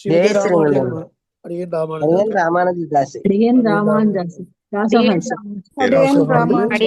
శ్రీమతి
జయ శ్రీమన్నారాయణ.
రామానుజ అడిగిన రామానుజ
అడిగేన్ రామానుజ దాసి.
అడిగేన్ రామానుజాసు దాసోహంస
దాసోహంస.